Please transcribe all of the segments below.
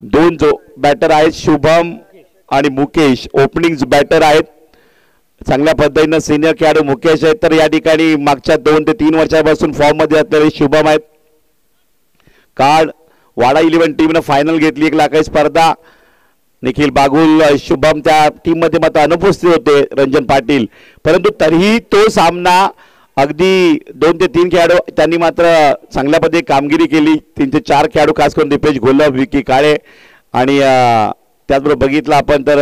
दोन जो बॅटर आहेत शुभम आणि मुकेश ओपनिंग बॅटर आहेत. चांगल्या पद्धतीने सिनियर खेळाडू मुकेश आहेत तर या ठिकाणी मागच्या 2 ते 3 वर्षांपासून फॉर्म मध्ये असलेले शुभम आहेत. कार्ड वाडा 11 टीमने फायनल घेतली 1 लाखाची स्पर्धा. निखिल बागुल शुभम त्या टीम मध्ये मात्र अनुपस्थित होते रंजन पाटील, परंतु तरीही तो सामना अगदी 2 ते 3 खेळाडू त्यांनी मात्र चांगल्या पद्धतीने कामगिरी केली. 3 ते 4 खेळाडू खास करून दीपेश घोलप विकी काळे आणि त्याचबरोबर बघितलं आपण तर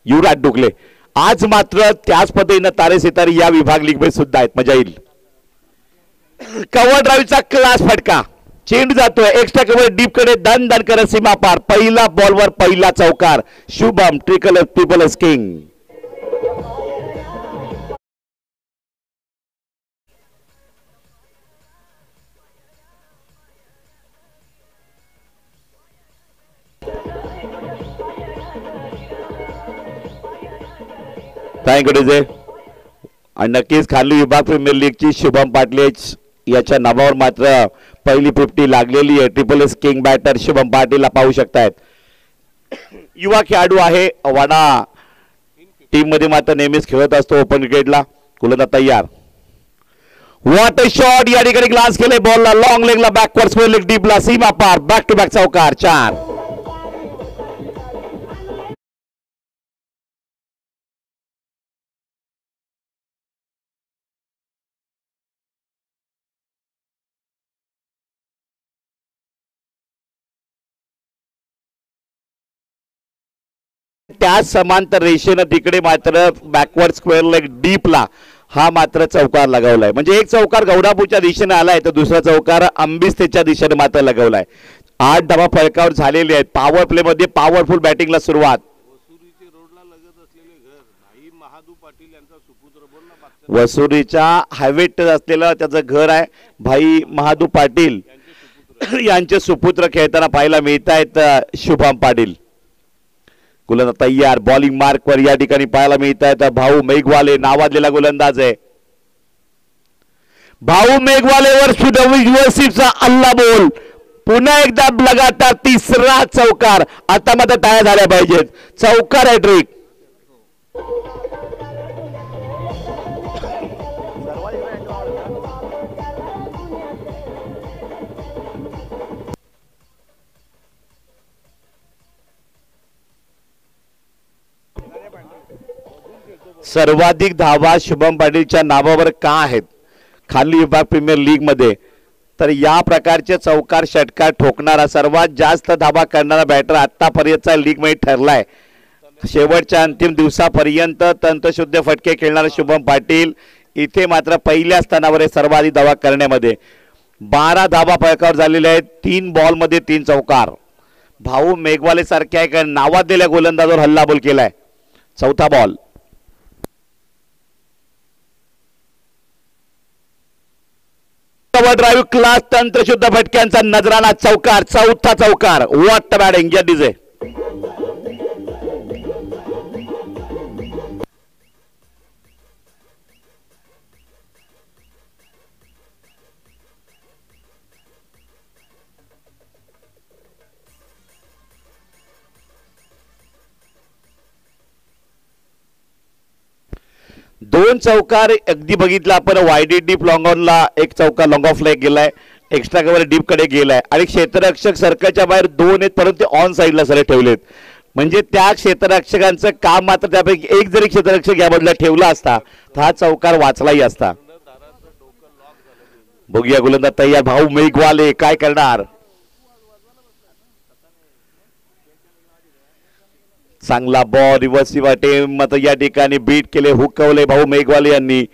युवराज डुकले. आज मात्र त्याच पद्धतीने तारे सितारे या विभाग लीग मध्ये सुद्धा आहेत. मजा येईल. कव्हर ड्राईव्हचा क्लास फटका चेंडू जातोय एक्स्ट्रा कव्हर डीप कडे दन दन करत सीमा पार. पहिला बॉलवर पहिला चौकार Shubham triple king. Thank you DJ. आणि नक्कीच खाली विभाग प्रीमियर लीगची शुभम पाटील याच्या नावावर मात्र पहिली 50 लागलेली आहे. Triple S king batter Shubham पाटीलला पाहू शकतायत. युवा खेळाडू आहे. वाडा टीम मध्ये मात्र नेहमीच खेळत असतो. ओपन क्रिकेटला गोलंदाज तयार. What a shot. या ठिकाणी ग्लास केले बॉलला लॉंग लेगला बॅकवर्ड स्क्वेअर लेग डीपला सीमा पार. बॅक टू बॅक चौकार 4. त्या समांतर रेषेनं तिकडे मात्र बॅकवर्ड स्क्वेअर लेग डीपला हा मात्र चौकार लगावलाय. म्हणजे एक चौकार गौडापूरच्या दिशेने आलाय तर दुसरा चौकार अंबिस्तेच्या दिशेने मात्र लगावलाय. 8 धावा फलकावर झालेले आहेत. पॉवर प्ले मध्ये पॉवरफुल बॅटिंगला सुरुवात. वसुरीच्या हायवे असलेलं त्याचं घर आहे. भाई महादू पाटील यांचे सुपुत्र खेळताना पाहायला मिळत आहेत. शुभम पाटील गोलंदाज तयार. बॉलिंग मार्क वर या ठिकाणी पाहायला मिळत आहेत भाऊ मेघवाले नावाजलेला गोलंदाज आहे. भाऊ मेघवालेवर सुडवीचा अल्ला बोल. पुन्हा एकदा लगातार तिसरा चौकार. आता मात्र टाळ्या झाल्या पाहिजेत. चौकार हॅट्रिक. सर्वाधिक धावा शुभम पाटीलच्या नावावर का आहेत खाली विभाग प्रीमियर लीग मध्ये तर या प्रकारचे चौकार षटकार ठोकणारा सर्वात जास्त धावा करणारा बॅटर आतापर्यंतचा लीग मध्ये ठरलाय. शेवटच्या अंतिम दिवसापर्यंत तंतशुद्ध फटके खेळणारा शुभम पाटील इथे मात्र पहिल्या स्थानावर आहे सर्वाधिक धावा करण्यामध्ये. 12 धावा फलकावर झालेल्या आहेत. 3 बॉल मध्ये 3 चौकार. भाऊ मेघवाले सारख्या नावाजलेल्या गोलंदाजावर हल्लाबोल केलाय. चौथा बॉल. ड्राईव्ह क्लास तंत्रशुद्ध फटक्यांचा नजराना चौकार. चौथा चौकार. व्हॉट बॅटिंग या डीजे. दोन चौकार अगदी बघितलं आपण. वायडी डीप लॉंग ऑनला एक चौकार लॉंग ऑफ लेग गेलाय. एक्स्ट्रा कव्हर डीप कडे गेलाय आणि क्षेत्ररक्षक सर्कलच्या बाहेर 2 आहेत परंतु ऑन साईडला सर ठेवलेत. म्हणजे त्या क्षेत्ररक्षकांचं काम मात्र त्यापैकी एक जरी क्षेत्ररक्षक या बदला ठेवला असता तर हा चौकार वाचलाही असता. बघूया गोलंदाज तयार. भाऊ मेघवाले काय करणार. चांगला बॉल रिव्हर्स मात्र या ठिकाणी बीट केले हुकवले भाऊ मेघवाले यांनी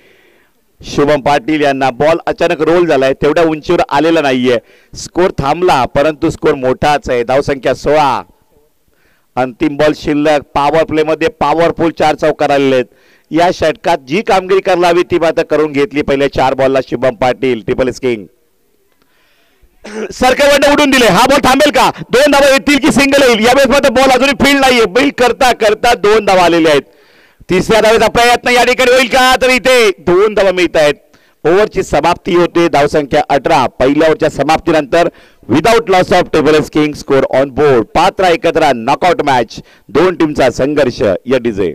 शुभम पाटील यांना. बॉल अचानक रोल झालाय. तेवढ्या उंचीवर आलेला नाहीये. स्कोर थांबला परंतु स्कोर मोठाच आहे. धावसंख्या 16. अंतिम बॉल शिल्लक. पॉवर प्ले मध्ये पॉवरफुल 4 चौकार आलेले आहेत. या षटकात जी कामगिरी करायला हवी ती मात्र करून घेतली. पहिल्या 4 बॉलला Shubham Patil triple king. Circle उडून दिले. हा बॉल थांबेल का. 2 धावा येतील की सिंगल येईल. यावेळेस मात्र बॉल अजूनही फील्ड नाहीये. बिल्ड करता करता 2 धावा आलेले आहेत. तिसऱ्या धावेचा प्रयत्न या ठिकाणी होईल का तर इथे 2 धावा मिळत आहेत. ओव्हरची समाप्ती होते. धावसंख्या 18. पहिल्या ओव्हरच्या समाप्तीनंतर without loss of table king score on board. पात्र एकत्र नॉकआउट मॅच. दोन टीमचा संघर्ष या डीजे.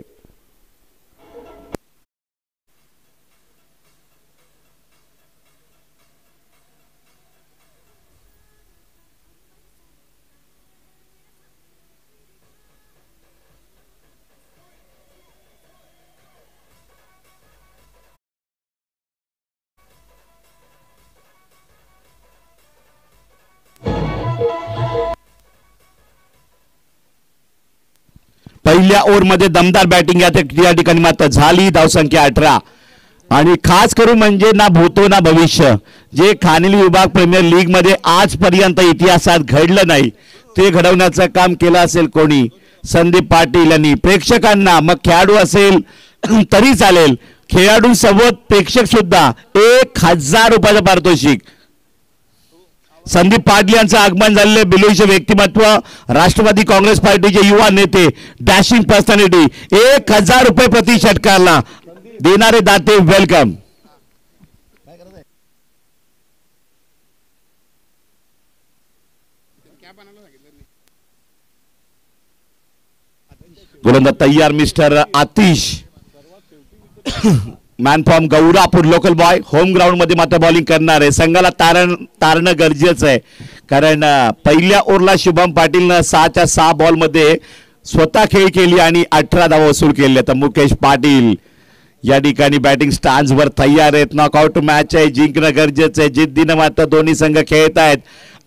पहिल्या ओव्हरमध्ये दमदार बॅटिंग या ठिकाणी मात्र झाली. धावसंख्या 18 आणि खास करून म्हणजे ना भूतो ना भविष्य जे खालील विभाग प्रीमियर लीग मध्ये आजपर्यंत इतिहासात घडलं नाही ते घडवण्याचं काम केलं असेल कोणी. संदीप पाटील यांनी प्रेक्षकांना मग खेळाडू असेल तरी चालेल खेळाडूंसोबत प्रेक्षक सुद्धा 1000 रुपयाचं पारितोषिक. संदीप पाटील यांचं आगमन झालेले बिलोईचे व्यक्तिमत्व राष्ट्रवादी काँग्रेस पार्टीचे युवा नेते डॅशिंग पर्सनॅलिटी 1000 रुपये प्रति षटकारला देणारे दाते वेलकम. गोलंदाज तयार mister Atish. Man from Gaurapur local boy. Home ground मध्ये मात्र बॉलिंग करणार आहे. संघाला तारणं गरजेचं आहे कारण पहिल्या ओव्हरला शुभम पाटीलनं 6च्या 6 बॉलमध्ये स्वतः खेळ केली आणि 18 धावा वसूल केल्या. तर मुकेश पाटील या ठिकाणी बॅटिंग स्टान्सवर तयार आहेत. नॉकआउट मॅच आहे. जिंकणं गरजेचं आहे. जिद्दीनं मात्र दोन्ही संघ खेळत आहेत.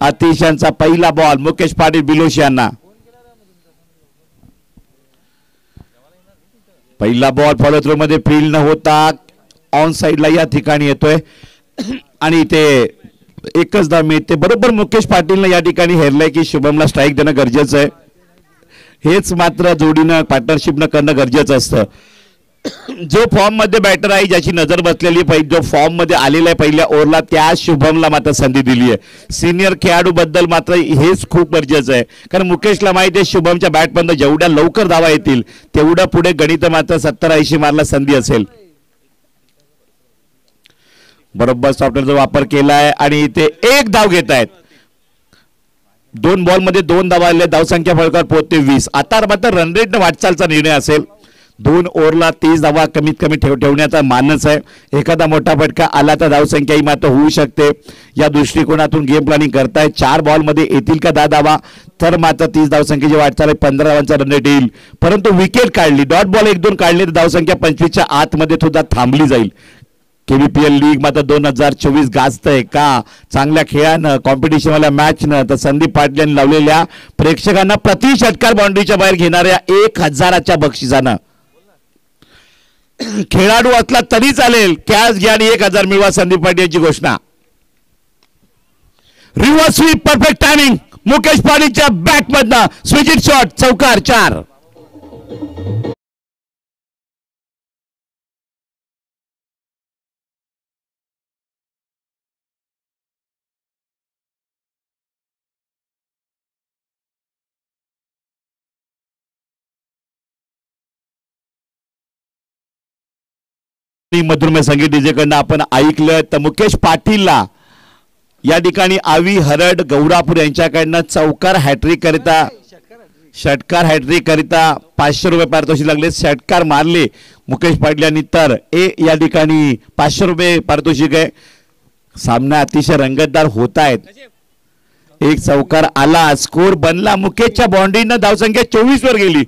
आतिश यांचा पहिला बॉल मुकेश पाटील बिलोशी यांना. पहिला बॉल फॉलो थ्रो मध्ये फील्ड न होता ऑन साइडला या ठिकाणी येतोय आणि ते एकच धाव मिळते. बरोबर मुकेश पाटीलनं या ठिकाणी हेरलंय की शुभमला स्ट्राईक देणं गरजेचं आहे. हेच मात्र जोडीनं पार्टनरशिपनं करणं गरजेचं असतं. जो फॉर्म मध्ये बॅटर आहे ज्याची नजर बसलेली जो फॉर्म मध्ये आलेला आहे पहिल्या ओव्हरला त्या शुभमला मात्र संधी दिली आहे. सिनियर खेळाडू बद्दल मात्र हेच खूप गरजेचं आहे कारण मुकेशला माहिती आहे शुभमच्या बॅटपर्यंत जेवढ्या लवकर धावा येतील तेवढं पुढे गणित मात्र 70-80 मारला संधी असेल. बरोबर सॉफ्टवेअरचा वापर केलाय आणि ते एक धाव घेत आहेत. 2 बॉलमध्ये 2 धावा आले. धावसंख्या फळकावर पोहोचते 20. आता मात्र रनरेटनं वाटचालचा निर्णय असेल. 2 ओव्हरला 30 धावा कमीत कमी ठेवण्याचा मानस आहे. एखादा मोठा फटका आला तर धावसंख्या ही मात्र होऊ शकते. या दृष्टिकोनातून गेम प्लॅनिंग करताय. 4 बॉलमध्ये येतील का 10 धावा तर मात्र 30 धावसंख्येची वाटचाल आहे. 15 धावांचा रनरेट येईल. परंतु विकेट काढली डॉट बॉल 1-2 काढली तर धावसंख्या 25च्या आतमध्ये सुद्धा थांबली जाईल. KBPL लीग मात्र 2024 गाजतंय का चांगल्या खेळानं कॉम्पिटिशनवाल्या मॅचनं. तर संदीप पाटील यांनी लावलेल्या प्रेक्षकांना प्रति षटकार बाउंड्रीच्या बाहेर घेणाऱ्या 1000च्या बक्षिसानं खेळाडू असला तरी चालेल कॅश घ्या आणि 1000 मिळवा. संदीप पाटील यांची घोषणा. Reverse sweep perfect timing Mukesh पाटीलच्या बॅट मधनं स्विच इट शॉट चौकार 4. मधुरमय संगीत डीजे कडनं आपण ऐकलं. तर मुकेश पाटीलला या ठिकाणी आवी हरड गौरापूर यांच्याकडनं चौकार हॅट्रिक करिता षटकार हॅट्रिक करिता 500 रुपये पारितोषिक लागले. षटकार मारले मुकेश पाटील यांनी तर या ठिकाणी 500 रुपये पारितोषिक आहे. सामना अतिशय रंगतदार होत आहेत. एक चौकार आला स्कोर बनला. मुकेशच्या बाउंड्रीनं धावसंख्या 24 वर गेली.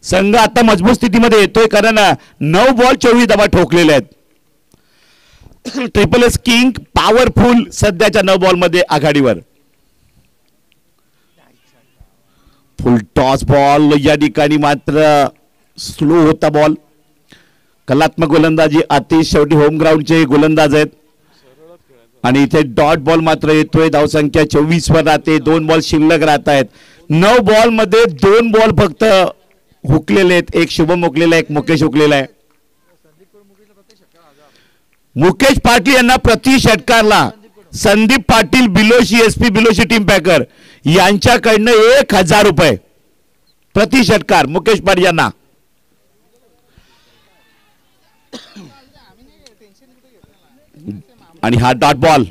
संघ आता मजबूत स्थितीमध्ये येतोय कारण 9 बॉल 24 धावा ठोकलेले आहेत. ट्रिपल एस किंग पॉवरफुल सध्याच्या 9 बॉलमध्ये आघाडीवर. फुल टॉस बॉल या ठिकाणी मात्र स्लो होता बॉल. कलात्मक गोलंदाजी अतिश शेवटी होम ग्राउंडचे गोलंदाज आहेत आणि इथे डॉट बॉल मात्र येतोय. धावसंख्या 24 वर राहते. 2 बॉल शिल्लक राहत आहेत. 9 बॉल मध्ये 2 बॉल फक्त हुकलेले आहेत. एक शुभम हुकलेला आहे. एक मुकेश हुकलेला आहे. मुकेश पाटील यांना प्रति षटकारला Sandeep Patil Biloshi SP Biloshi team packer यांच्याकडनं 1000 रुपये प्रति षटकार मुकेश पाटील यांना. आणि हा डॉट बॉल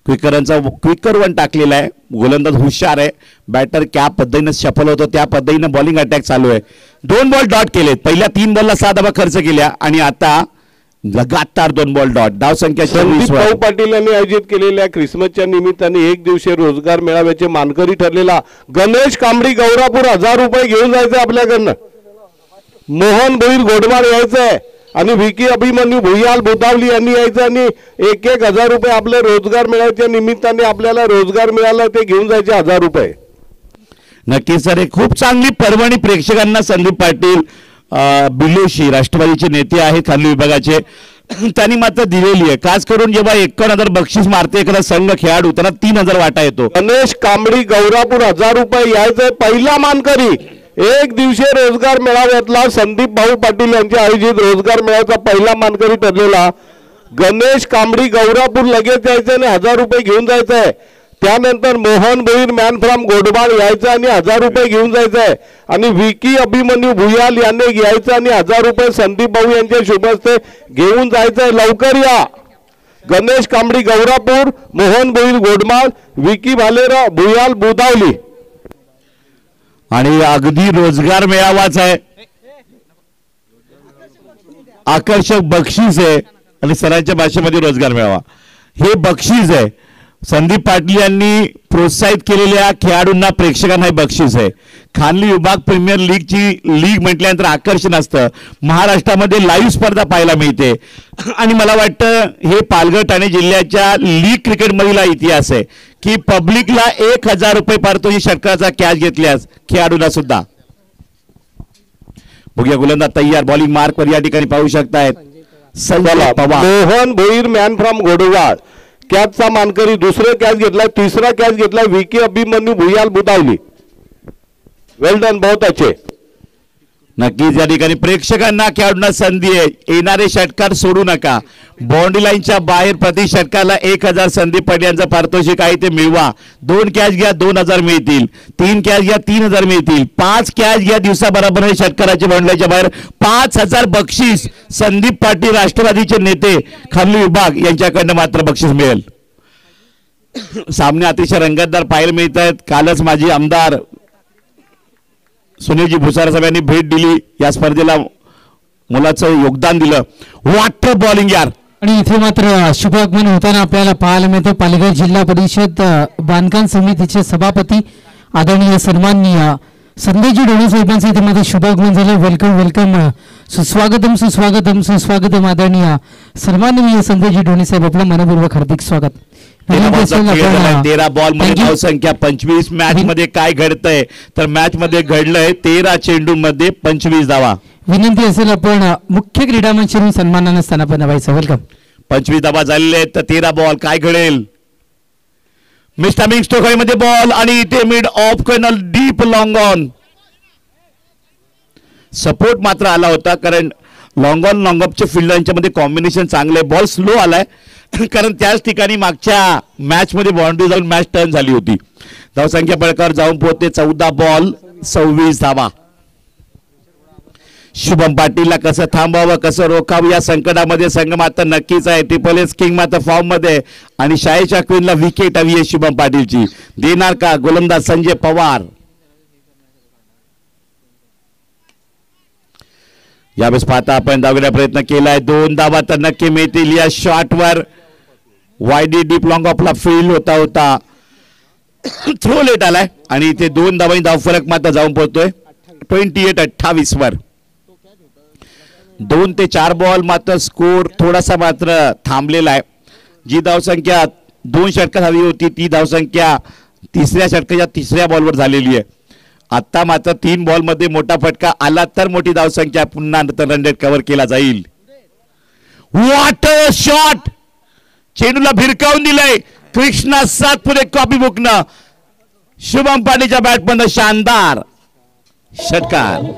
क्विकर वन टाकलेला आहे. गोलंदाज हुशार आहे. बॅटर क्या पद्धतीनं सफल होतो त्या पद्धतीनं बॉलिंग अटॅक चालू आहे. 2 बॉल डॉट केलेत. पहिल्या 3 बॉलला 6 धावा खर्च केल्या आणि आता लगातार 2 बॉल डॉट. धाव संख्या संदीप भाऊ पाटील यांनी आयोजित केलेल्या क्रिसमसच्या निमित्ताने 1 दिवसीय रोजगार मेळाव्याचे मानकरी ठरलेला गणेश कांबडी गौरापूर 1000 रुपये घेऊन जायचे आपल्याकडनं. मोहन भोईर घोडमाळ यायचंय आणि विकी अभिमन्यू भुयाल भुतावली यांनी यायचं आणि 1,000 रुपये आपल्या रोजगार मेळाव्याच्या निमित्ताने आपल्याला रोजगार मिळाला ते घेऊन जायचे 1000 रुपये. नक्कीच सर, खूप चांगली पर्वणी प्रेक्षकांना. संदीप पाटील बिलोशी राष्ट्रवादीचे नेते आहेत खाली विभागाचे, त्यांनी मात्र दिलेली आहे. खास करून जेव्हा 51,000 बक्षीस मारते एखादा संघ खेळाडू त्यांना 3,000 वाटा येतो. गणेश कांबडी गौरापूर 1000 रुपये यायचंय. पहिला मानकरी 1 दिवसीय रोजगार मेळाव्यातला संदीप भाऊ पाटील यांचे आयोजित रोजगार मेळाव्याचा पहिला मानकरी ठरलेला गणेश कांबडी गौरापूर लगेच यायचं आणि 1000 रुपये घेऊन जायचंय. त्यानंतर मोहन भोईर मॅन फ्रॉम गोडबाळ यायचं आणि 1000 रुपये घेऊन जायचंय आणि विकी अभिमन्यू भुयाल यांनी यायचं आणि 1000 रुपये संदीप भाऊ यांच्या शुभ हस्ते घेऊन जायचंय. लवकर या. गणेश कांबडी गौरापूर, मोहन भोईर गोडमाळ, विकी भालेराव भुयाल बुधावली. आणि अगदी रोजगार मेळावाच आहे. आकर्षक बक्षीस आहे आणि सरांच्या भाषेमध्ये रोजगार मेळावा हे बक्षीस आहे. संदीप पाटील यांनी प्रोत्साहित केलेल्या खेळाडूंना प्रेक्षकांना हे बक्षीस आहे. खानली विभाग प्रीमियर लीग म्हटल्यानंतर आकर्षण असतं. महाराष्ट्रामध्ये लाईव्ह स्पर्धा पाहायला मिळते आणि मला वाटतं हे पालघर ठाणे जिल्ह्याच्या लीग क्रिकेटमधील इतिहास आहे की पब्लिकला 1,000 रुपये पारितोषिक षटकाचा कॅच घेतल्यास खेळाडूला सुद्धा. बघूया गोलंदाज तयार. बॉलिंग मार्कवर या ठिकाणी पाहू शकतायत संजय पवार. मोहन भोईर मॅन फ्रॉम गोडवाळ कॅचचा मानकरी. दुसरं कॅच घेतलाय. तिसरा कॅच घेतलाय विकी अभिमन्यू भुयाल बुधावली. वेल डन, बहुत अच्छे. नक्कीच या ठिकाणी प्रेक्षकांना खेळाडूंना संधी आहे. येणारे षटकार सोडू नका. बाउंड्री लाईनच्या बाहेर प्रति षटकाला 1,000 संदीप पाटील यांचं पारितोषिक आहे ते मिळवा. 2 कॅच घ्या 2,000 मिळतील. 3 कॅच घ्या 3,000 मिळतील. 5 कॅच घ्या दिवसाबरोबर षटकाराच्या बाउंड्री लाईनच्या बाहेर 5,000 बक्षीस संदीप पाटील राष्ट्रवादीचे नेते खानली विभाग यांच्याकडनं मात्र बक्षीस मिळेल. सामने अतिशय रंगतदार पाहायला मिळत आहेत. कालच माजी आमदार सुनीलजी भुसारा साहेब यांनी भेट दिली. या स्पर्धेला मुलाचं योगदान दिलं. वॉटर बॉलिंग यार. आणि इथे मात्र शुभागमन होताना आपल्याला पाहायला मिळतं. पालघर जिल्हा परिषद बांधकाम समितीचे सभापती आदरणीय सन्माननीय संजयजी ढोणे साहेबांचं इथे मात्र शुभागमन झालं. वेलकम वेलकम, सुस्वागतम सुस्वागतम सुस्वागतम आदरणीय सन्माननीय संजयजी ढोणे साहेब, आपलं मनपूर्वक हार्दिक स्वागत. 13 बॉल मध्ये धाव संख्या 25. मॅच मध्ये काय घडतंय तर मॅच मध्ये घडलंय 13 चेंडू मध्ये 25 धावा. विनंती असेल आपण मुख्य क्रीडा मंचावरून सन्मानानं स्थानापन्न व्हायचं. वेलकम. 25 धावा झालेले आहेत तर 13 बॉल काय घडेल. मिस्टर मिंग स्टोकाई मध्ये बॉल आणि इथे मिड ऑफ कर्नल डीप लॉंग ऑन. सपोर्ट मात्र आला होता कारण लॉंग ऑन लॉंग ऑफचे फिल्डरच्या मध्ये कॉम्बिनेशन चांगले. बॉल स्लो आलाय कारण त्याच ठिकाणी मागच्या मॅच मध्ये बाउंड्री जाऊन मॅच टर्न झाली होती. धावसंख्या बळकावर जाऊन पोहोचते 14 बॉल 26 धावा. शुभम पाटीलला कसं थांबावं कसं रोखावं या संकटामध्ये संघ मात्र नक्कीच आहे. ट्रिपल एस किंग मात्र फॉर्म मध्ये आणि शाळेच्या क्वीनला विकेट हवी आहे शुभम पाटीलची. देणार का गोलंदाज संजय पवार. यावेळेस पाहता आपण धावण्याचा प्रयत्न केलाय. 2 धावा तर नक्की मिळतील या शॉटवर. वायडी डीप लॉंग ऑफला फील्ड होता थ्रो लेट आलाय आणि इथे 2 धावांनी धाव फरक मात्र जाऊन पोहोचतोय 28-28 वर. 2 ते 4 बॉल मात्र स्कोर थोडासा मात्र थांबलेला आहे. जी धावसंख्या 2 षटकात हवी होती ती धावसंख्या तिसऱ्या षटकाच्या 3ऱ्या बॉलवर झालेली आहे. आता मात्र 3 बॉल मध्ये मोठा फटका आला तर मोठी धावसंख्या पुन्हा रन रेट कव्हर केला जाईल. What a shot. चेंडूला भिरकावून दिलंय कृष्णा सातपुते कॉपी बुकनं. शुभम पाटीलच्या बॅटमधनं शानदार षटकार.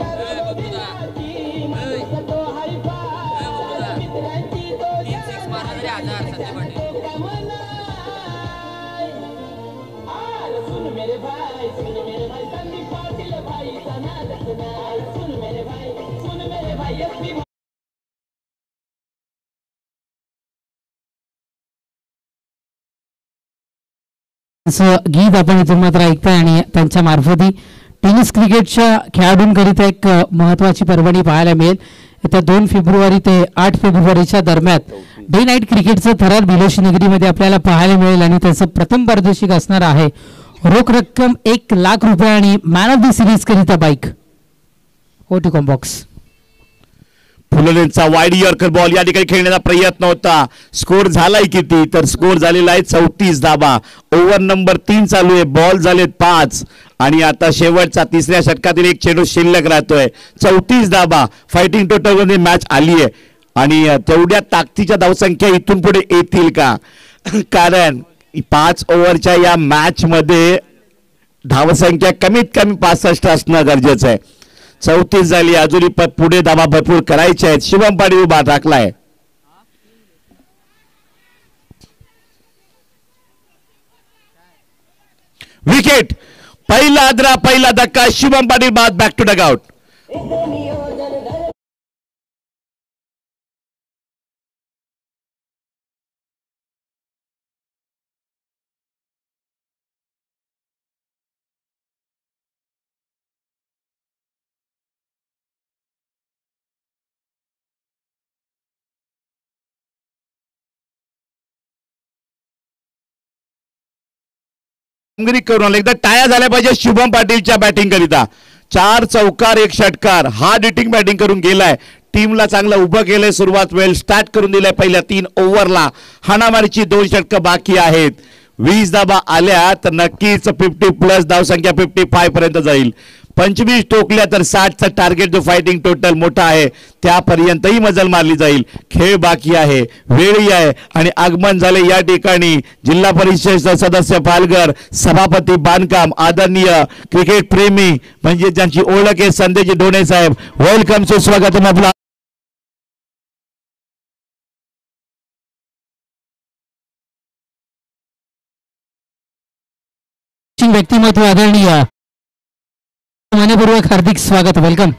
गीत आपण इथून मात्र ऐकताय आणि त्यांच्या मार्फती टेनिस क्रिकेटच्या खेळाडूंकरिता एक महत्त्वाची पर्वणी पाहायला मिळेल. येत्या 2 फेब्रुवारी ते 8 फेब्रुवारीच्या दरम्यान डे नाईट क्रिकेटचं थरार भिलोशी नगरीमध्ये आपल्याला पाहायला मिळेल आणि त्याचं प्रथम पारितोषिक असणार आहे रोख रक्कम 1 लाख रुपये आणि मॅन ऑफ द सिरीज करिता बाईक. ओटी कॉम्बॉक्स फुललेंचा वाईड यॉर्कर बॉल या ठिकाणी खेळण्याचा प्रयत्न होता. स्कोर झालाय किती तर स्कोर झालेला आहे 34 धावा. ओव्हर नंबर 3 चालू आहे. बॉल झालेत 5 आणि आता शेवटचा तिसऱ्या षटकातील एक चेंडू शिल्लक राहतोय. 34 धावा फायटिंग टोटल मध्ये मॅच आली आहे आणि तेवढ्या ताकदीच्या धावसंख्या इथून पुढे येतील का कारण 5 ओव्हरच्या या मॅच मध्ये धावसंख्या कमीत कमी 65 असणं गरजेचं आहे. 34 झाली. अजूनही पुढे धावा भरपूर करायचे आहेत. शुभम पाटील उभा टाकलाय. विकेट पहिला आदरा पहिला धक्का. शुभम पाटील बाद बॅक टू डगआउट. कामगिरी करून एकदा टाया झाल्या पाहिजे शुभम पाटीलच्या बॅटिंग करिता. 4 चौकार 1 षटकार हार्ड हिटिंग बॅटिंग करून गेलाय. टीमला चांगलं उभं केलंय. सुरुवात वेळ स्टार्ट करून दिलाय. पहिल्या 3 ओव्हरला हाणामारीची 2 षटकं बाकी आहेत. 20 धावा आल्या तर नक्कीच 50 प्लस धावसंख्या 55 पर्यंत जाईल. 25 टोकल्या तर 60चा टार्गेट जो फायटिंग टोटल मोठा आहे त्यापर्यंतही मजल मारली जाईल. खेळ बाकी आहे. वेळही आहे आणि आगमन झाले या ठिकाणी जिल्हा परिषद सदस्य पालघर सभापती बांधकाम आदरणीय क्रिकेट प्रेमी म्हणजे ज्यांची ओळख आहे संदेजी ढोणे साहेब. वेलकम सुस्वागत आपला. व्यक्तिमत्व आदरणीय मनपूर्वक हार्दिक स्वागत. वेलकम.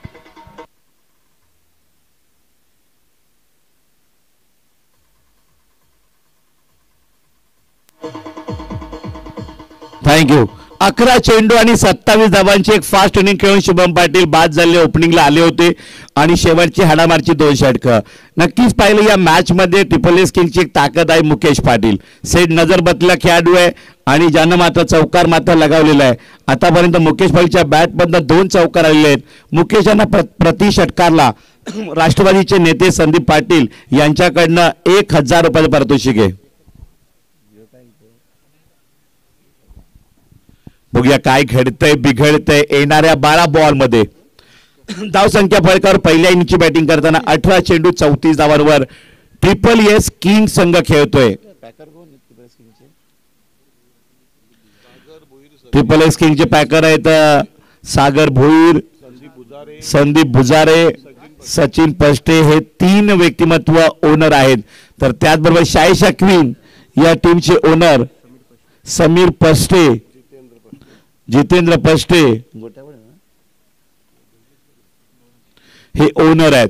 थँक्यू. 11 चेंडू आणि 27 धावांची एक फास्ट इनिंग खेळून शुभम पाटील बाद झाले. ओपनिंगला आले होते आणि शेवटची हाणामारची 2 षटकं. नक्कीच पाहिलं या मॅच मध्ये ट्रिपल एस किंगची एक ताकद आहे. मुकेश पाटील सेट नजर बसलेला खेळाडू आहे आणि ज्यानं मात्र चौकार मात्र लगावलेला आहे. आतापर्यंत मुकेश पाटीलच्या बॅटमधनं 2 चौकार आलेले आहेत. मुकेश यांना प्रति षटकारला राष्ट्रवादीचे नेते संदीप पाटील यांच्याकडनं 1000 रुपये पारितोषिक आहे. बघूया काय घडतंय बिघडतंय येणाऱ्या 12 बॉल मध्ये. धावसंख्या फळकावर पहिल्या इनिंगची बॅटिंग करताना 18 चेंडू 34 धावांवर ट्रिपल एस किंग संघ खेळतोय. ट्रिपल एस किंगचे पॅकर आहेत सागर भोईर, संदीप भुजारे, सचिन पष्टे हे 3 व्यक्तिमत्व ओनर आहेत. तर त्याचबरोबर शायशा क्वीन या टीमचे ओनर समीर पष्टे, जितेंद्र पष्टे हे ओनर आहेत.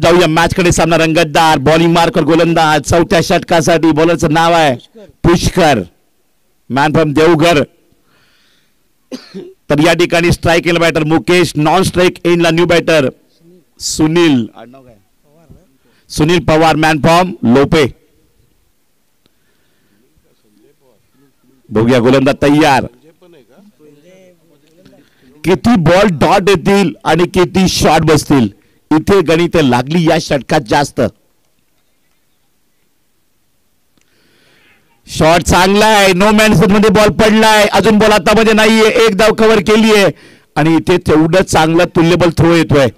जाऊया मॅच कडे. सामना रंगतदार. बॉलिंग मार्कर गोलंदाज. 4थ्या षटकासाठी बॉलरचं नाव आहे पुष्कर, मॅन फ्रॉम देवघर. तर या ठिकाणी स्ट्राईक केला बॅटर मुकेश. नॉन स्ट्राईक एंडला new batter Sunil Pawar, man from Lope. बघूया गोलंदाज तयार. किती बॉल डॉट येतील आणि किती शॉट बसतील इथे गणित लागली या षटकात जास्त. शॉट चांगला आहे. नो मॅन्स मध्ये बॉल पडलाय. अजून बॉल हातामध्ये नाहीये. 1 धाव कव्हर केली आहे आणि इथे तेवढं चांगला तुल्यबल थ्रो येतोय.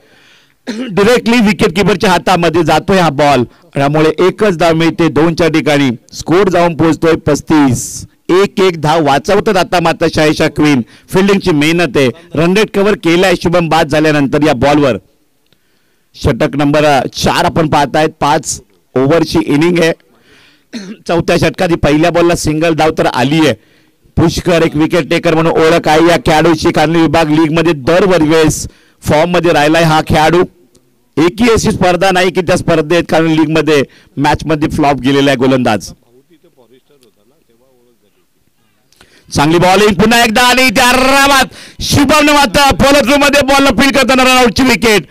डिरेक्टली विकेट किपरच्या हातामध्ये जातोय हा बॉल. त्यामुळे 1च धाव मिळते. 2च्या ठिकाणी स्कोर जाऊन पोहोचतोय 35. 1 धाव वाचवतात आता मात्र शायशा क्वीन. फिल्डिंगची मेहनत आहे. रनरेट कव्हर केलाय शुभम बाद झाल्यानंतर या बॉलवर. षटक नंबर 4 आपण पाहतायत. 5 ओव्हरची इनिंग आहे. 4थ्या षटकात पहिल्या बॉलला सिंगल धाव तर आली आहे. पुष्कर एक विकेट टेकर म्हणून ओळख आहे या खेळाडूची. कारण विभाग लीग मध्ये दरवेळेस फॉर्म मध्ये राहिलाय हा खेळाडू. एकही अशी स्पर्धा नाही की त्या स्पर्धेत कारण लीग मध्ये मॅच मध्ये फ्लॉप गेलेला आहे गोलंदाज. चांगली बॉलिंग पुन्हा एकदा आणि त्या आरामात शुभमने मात्र पोलथ्रू मध्ये बॉल फील्ड करताना रनआउटची विकेट.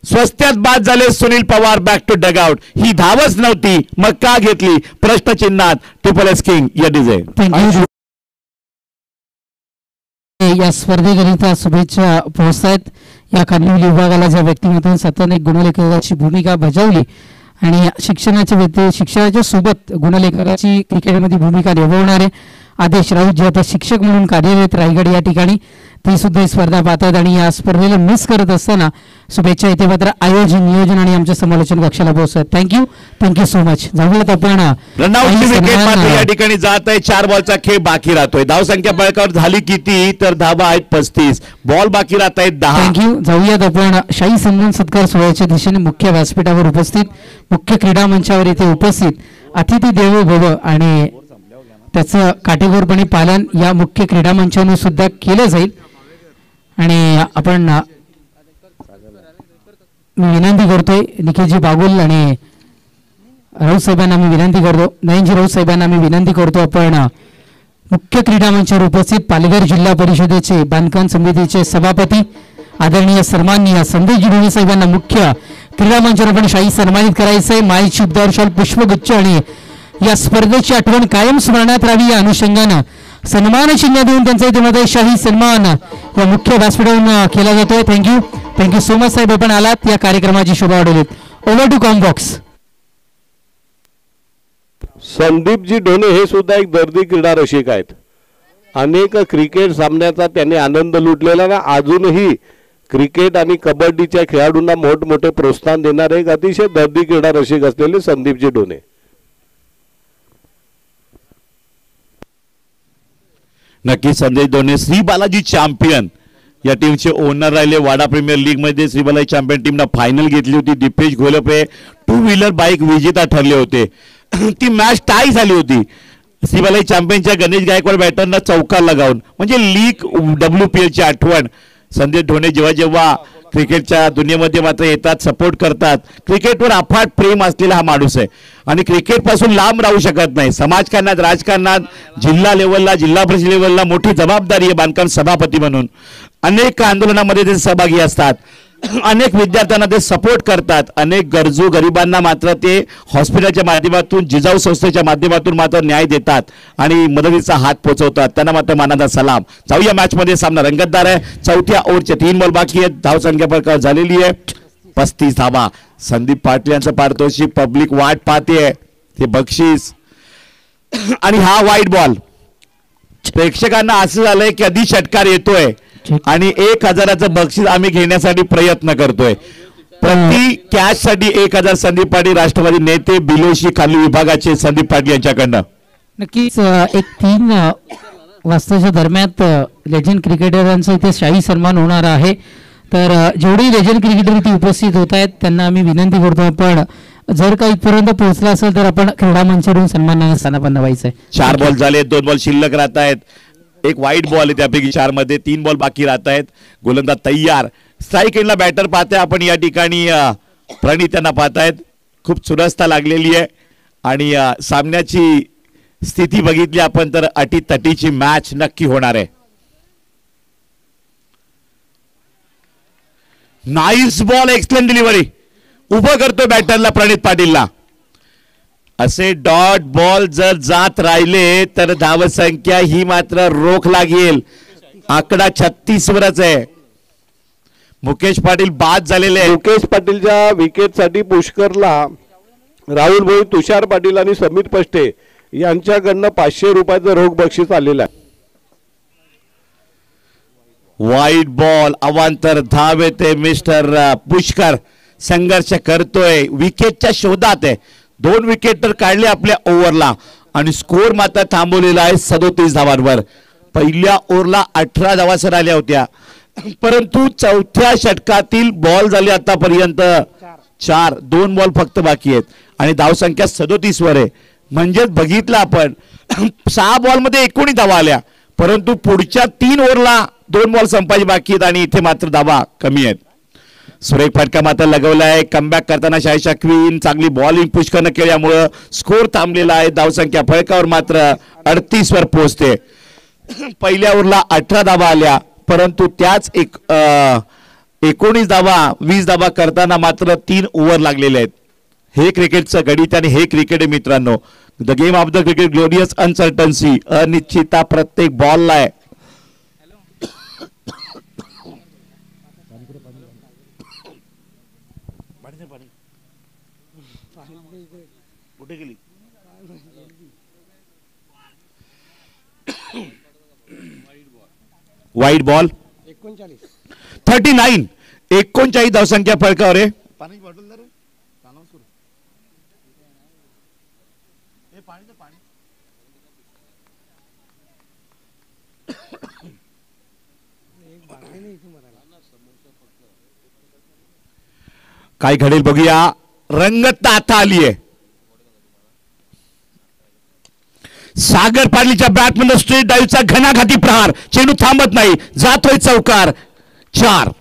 स्वस्त्यात बाद झाले Sunil Pawar. Back to dugout. ही धावच नव्हती मग का घेतली प्रश्नचिन्हात. ट्रिपल एस किंग या डीजे. या स्पर्धेकरिता शुभेच्छा पोहोचतायत. या कानविली विभागाला ज्या व्यक्तिमत्वाने सतत गुणलेखकाची भूमिका बजावली आणि शिक्षणाच्या सोबत गुणलेखकाची क्रिकेटमध्ये भूमिका निभावणारे आदेश राऊत जे आता शिक्षक म्हणून कार्यरत रायगड या ठिकाणी ती सुद्धा ही स्पर्धा पाहतात आणि या स्पर्धेला मिस करत असताना शुभेच्छा इथे मात्र आयोजन नियोजन आणि आमच्या समालोचन कक्षाला पोहोचतात. Thank you so much. जाऊयात आपण रनआउटची विकेट मात्र या ठिकाणी जात आहे. 4 बॉलचा खेळ बाकी राहतोय. धावसंख्या पळकावर झाली किती तर धावा आहेत 35. बॉल बाकी राहत आहेत 10. थँक्यू. जाऊयात आपण शाही सन्मान सत्कार सोहळ्याच्या दिशेने मुख्य व्यासपीठावर उपस्थित मुख्य क्रीडा मंचावर इथे उपस्थित अतिथी देवो भव आणि त्याचं काटेकोरपणे पालन या मुख्य क्रीडा मंचाने सुद्धा केलं जाईल. आणि आपण मी विनंती करतोय निखिलजी बागुल आणि राऊत साहेबांना मी विनंती करतो. नयनजी राऊत साहेबांना मी विनंती करतो आपण मुख्य क्रीडा मंचावर उपस्थित पालघर जिल्हा परिषदेचे बांधकाम समितीचे सभापती आदरणीय सन्माननीय संदेशजी ढोणे साहेबांना मुख्य क्रीडा मंचावर आपण शाही सन्मानित करायचं आहे. माय शुभदार शाल पुष्पगुच्छ आणि या स्पर्धेची आठवण कायम स्मरणात राहावी या अनुषंगानं सन्मान चिन्ह देऊन त्यांचा इथे शाही सन्मान या मुख्य व्यासपीठावरून केला जातोय. थँक्यू सो मच साहेब आपण आलात या कार्यक्रमाची शोभा वाढवलीत. Over to combox. संदीपजी ढोणे हे सुद्धा एक दर्दी क्रीडा रसिक आहेत. अनेक क्रिकेट सामन्याचा त्यांनी आनंद लुटलेला ना अजूनही क्रिकेट आणि कबड्डीच्या खेळाडूंना मोठमोठे प्रोत्साहन देणारे एक अतिशय दर्दी क्रीडा रसिक असलेले संदीपजी ढोणे. नक्की संदेश ढोणे श्री बालाजी चॅम्पियन या टीमचे ओनर राहिले. वाडा प्रीमियर लीग मध्ये श्री बालाजी चॅम्पियन टीमनं फायनल घेतली होती. दीपेश घोलपे 2 व्हीलर बाईक विजेता ठरले होते. ती मॅच टाय झाली होती. श्री बालाजी चॅम्पियनच्या गणेश गायकवाड बॅटरना चौकार लगावून म्हणजे लीग WPL ची आठवण. संदेश ढोणे जेव्हा जेव्हा क्रिकेटच्या दुनियेमध्ये मात्र येतात सपोर्ट करतात. क्रिकेटवर अफाट प्रेम असलेला हा माणूस आहे आणि क्रिकेटपासून लांब राहू शकत नाही. समाजकारणात राजकारणात जिल्हा लेवलला जिल्हा परिषद लेवलला मोठी जबाबदारी आहे बांधकाम सभापती म्हणून. अनेक आंदोलनामध्ये ते सहभागी असतात. अनेक विद्यार्थ्यांना ते सपोर्ट करतात. अनेक गरजू गरिबांना मात्र ते हॉस्पिटलच्या माध्यमातून जिजाऊ संस्थेच्या माध्यमातून मात्र न्याय देतात आणि मदतीचा हात पोहोचवतात. त्यांना मात्र मानाचा सलाम. जाऊया मॅच मध्ये. सामना रंगतदार आहे. 4थ्या ओव्हरचे 3 बॉल बाकी आहेत. धावसंख्या पळकावर झालेली आहे 35 धावा. संदीप पाटील यांचं पारितोषिक पब्लिक वाट पाहते. ते बक्षीस आणि हा वाईट बॉल. प्रेक्षकांना असं झालंय की कधी षटकार येतोय आणि 1000चं बक्षीस आम्ही घेण्यासाठी प्रयत्न करतोय. प्रति कॅश साठी 1000 संदीप पाटील राष्ट्रवादी नेते बिलोशी खाली विभागाचे संदीप पाटील यांच्याकडनं. नक्कीच एक 3 वाजताच्या दरम्यान लेजंड क्रिकेटरांचा इथे शाही सन्मान होणार आहे. तर जेवढे लेजंड क्रिकेटर इथे उपस्थित होत आहेत त्यांना आम्ही विनंती करतो आपण जर का इथपर्यंत पोहोचला असेल तर आपण क्रीडा मंचावरून सन्मानाने स्थानापन्न व्हायचंय. 4 बॉल झाले. 2 बॉल शिल्लक राहत आहेत. एक वाईट बॉल आहे त्यापैकी 4 मध्ये. 3 बॉल बाकी राहत आहेत. गोलंदाज तयार. स्ट्राईक एंडला बॅटर पाहताय आपण या ठिकाणी प्रणित त्यांना पाहतायत. खूप चुरस्ता लागलेली आहे आणि सामन्याची स्थिती बघितली आपण तर अटीतटीची मॅच नक्की होणार आहे. Nice ball. Excellent delivery. उभं करतोय बॅटरला प्रणित पाटीलला. असे डॉट बॉल जर जात राहिले तर धावसंख्या ही मात्र रोख लागेल. आकडा 36 वरच आहे. मुकेश पाटील बाद झालेले. मुकेश पाटीलच्या विकेटसाठी पुष्करला राहुल भोई, तुषार पाटील आणि समीर पष्टे यांच्याकडनं 500 रुपयाचं रोख बक्षीस आलेलं आहे. वाईट बॉल. अवांतर धाव येते. मिस्टर पुष्कर संघर्ष करतोय. विकेटच्या शोधात आहे. 2 विकेट तर काढले आपल्या ओव्हरला आणि स्कोर मात्र थांबवलेला आहे 37 धावांवर. पहिल्या ओव्हरला 18 धावा सर आल्या होत्या परंतु 4थ्या षटकातील बॉल झाले आतापर्यंत 4. 2 बॉल फक्त बाकी आहेत आणि धावसंख्या 37 वर आहे. म्हणजेच बघितलं आपण 6 बॉलमध्ये 19 धावा आल्या परंतु पुढच्या 3 ओव्हरला 2 बॉल संपायचे बाकी आहेत आणि इथे मात्र धावा कमी आहेत. सुरेख फटका मात्र लगवला आहे. कमबॅक करताना शाहीशा क्वीन चांगली बॉलिंग पुष्करनं केल्यामुळं स्कोर थांबलेला आहे. धावसंख्या फळकावर मात्र 38 वर पोहोचते. पहिल्या ओव्हरला 18 धावा आल्या, परंतु त्याच 19 धावा 20 धावा करताना मात्र 3 ओव्हर लागलेले आहेत. हे क्रिकेटचं गणित आणि हे क्रिकेट आहे मित्रांनो. The game of the cricket, glorious uncertainty, अनिश्चितता प्रत्येक बॉलला आहे. कुठे गेली? वाईट बॉल 39 धावसंख्या फळकावर आहे. काय घडेल बघूया. रंगत आता आली आहे. सागर पाटलीच्या बॅटमधून स्ट्रेट डाईव्हचा घणाघाती प्रहार, चेंडू थांबत नाही, जातोय चौकार. 4.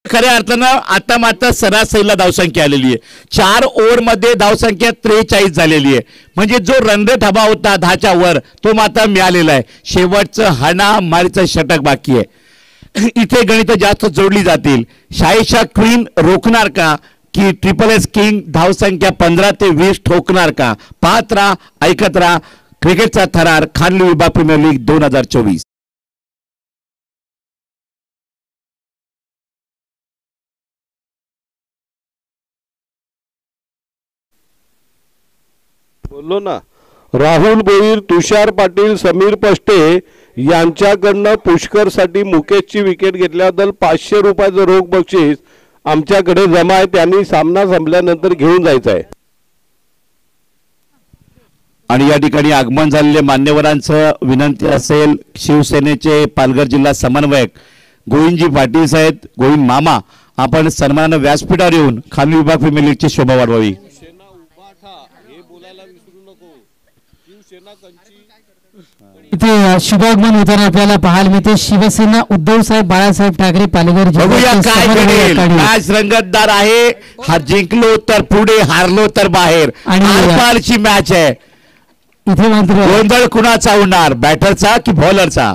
खऱ्या अर्थानं आता मात्र सरासरीला धावसंख्या आलेली आहे. 4 ओव्हरमध्ये धावसंख्या 43 झालेली आहे. म्हणजे जो रनरेट हवा होता 10च्या वर तो मात्र मिळालेला आहे. शेवटचं हाणामारीचं षटक बाकी आहे. इथे गणित जास्त जोडली जातील. शाहीशा क्वीन रोखणार का की ट्रिपल एस किंग धावसंख्या 15 ते 20 ठोकणार का? पाहत राहा, ऐकत राहा. क्रिकेटचा थरार, खानली विभाग प्रीमियर लीग 2024. बोललो ना, राहुल भोईर, तुषार पाटील, समीर पष्टे यांच्याकडनं पुष्करसाठी मुकेशची विकेट घेतल्याबद्दल 500 रुपयाचं रोख बक्षीस आमच्याकडे जमा आहे. त्यांनी सामना संपल्यानंतर घेऊन जायचं आहे. आणि या ठिकाणी आगमन झालेले मान्यवरांचं विनंती असेल. शिवसेनेचे पालघर जिल्हा समन्वयक गोविंदजी पाटील साहेब, गोविंद मामा, आपण सन्मानानं व्यासपीठावर येऊन खानवी विभाग प्रीमियर लीगची शोभा वाढवावी. इथे शुभागमन होताना आपल्याला पाहायला मिळते. शिवसेना उद्धव साहेब बाळासाहेब ठाकरे पालघर बघूया काय घडेल. मॅच रंगतदार आहे. हा जिंकलो तर पुढे, हारलो तर बाहेर. आरपारची मॅच आहे. इथे मात्र गोंधळ कुणाचा होणार, बॅटरचा की बॉलरचा?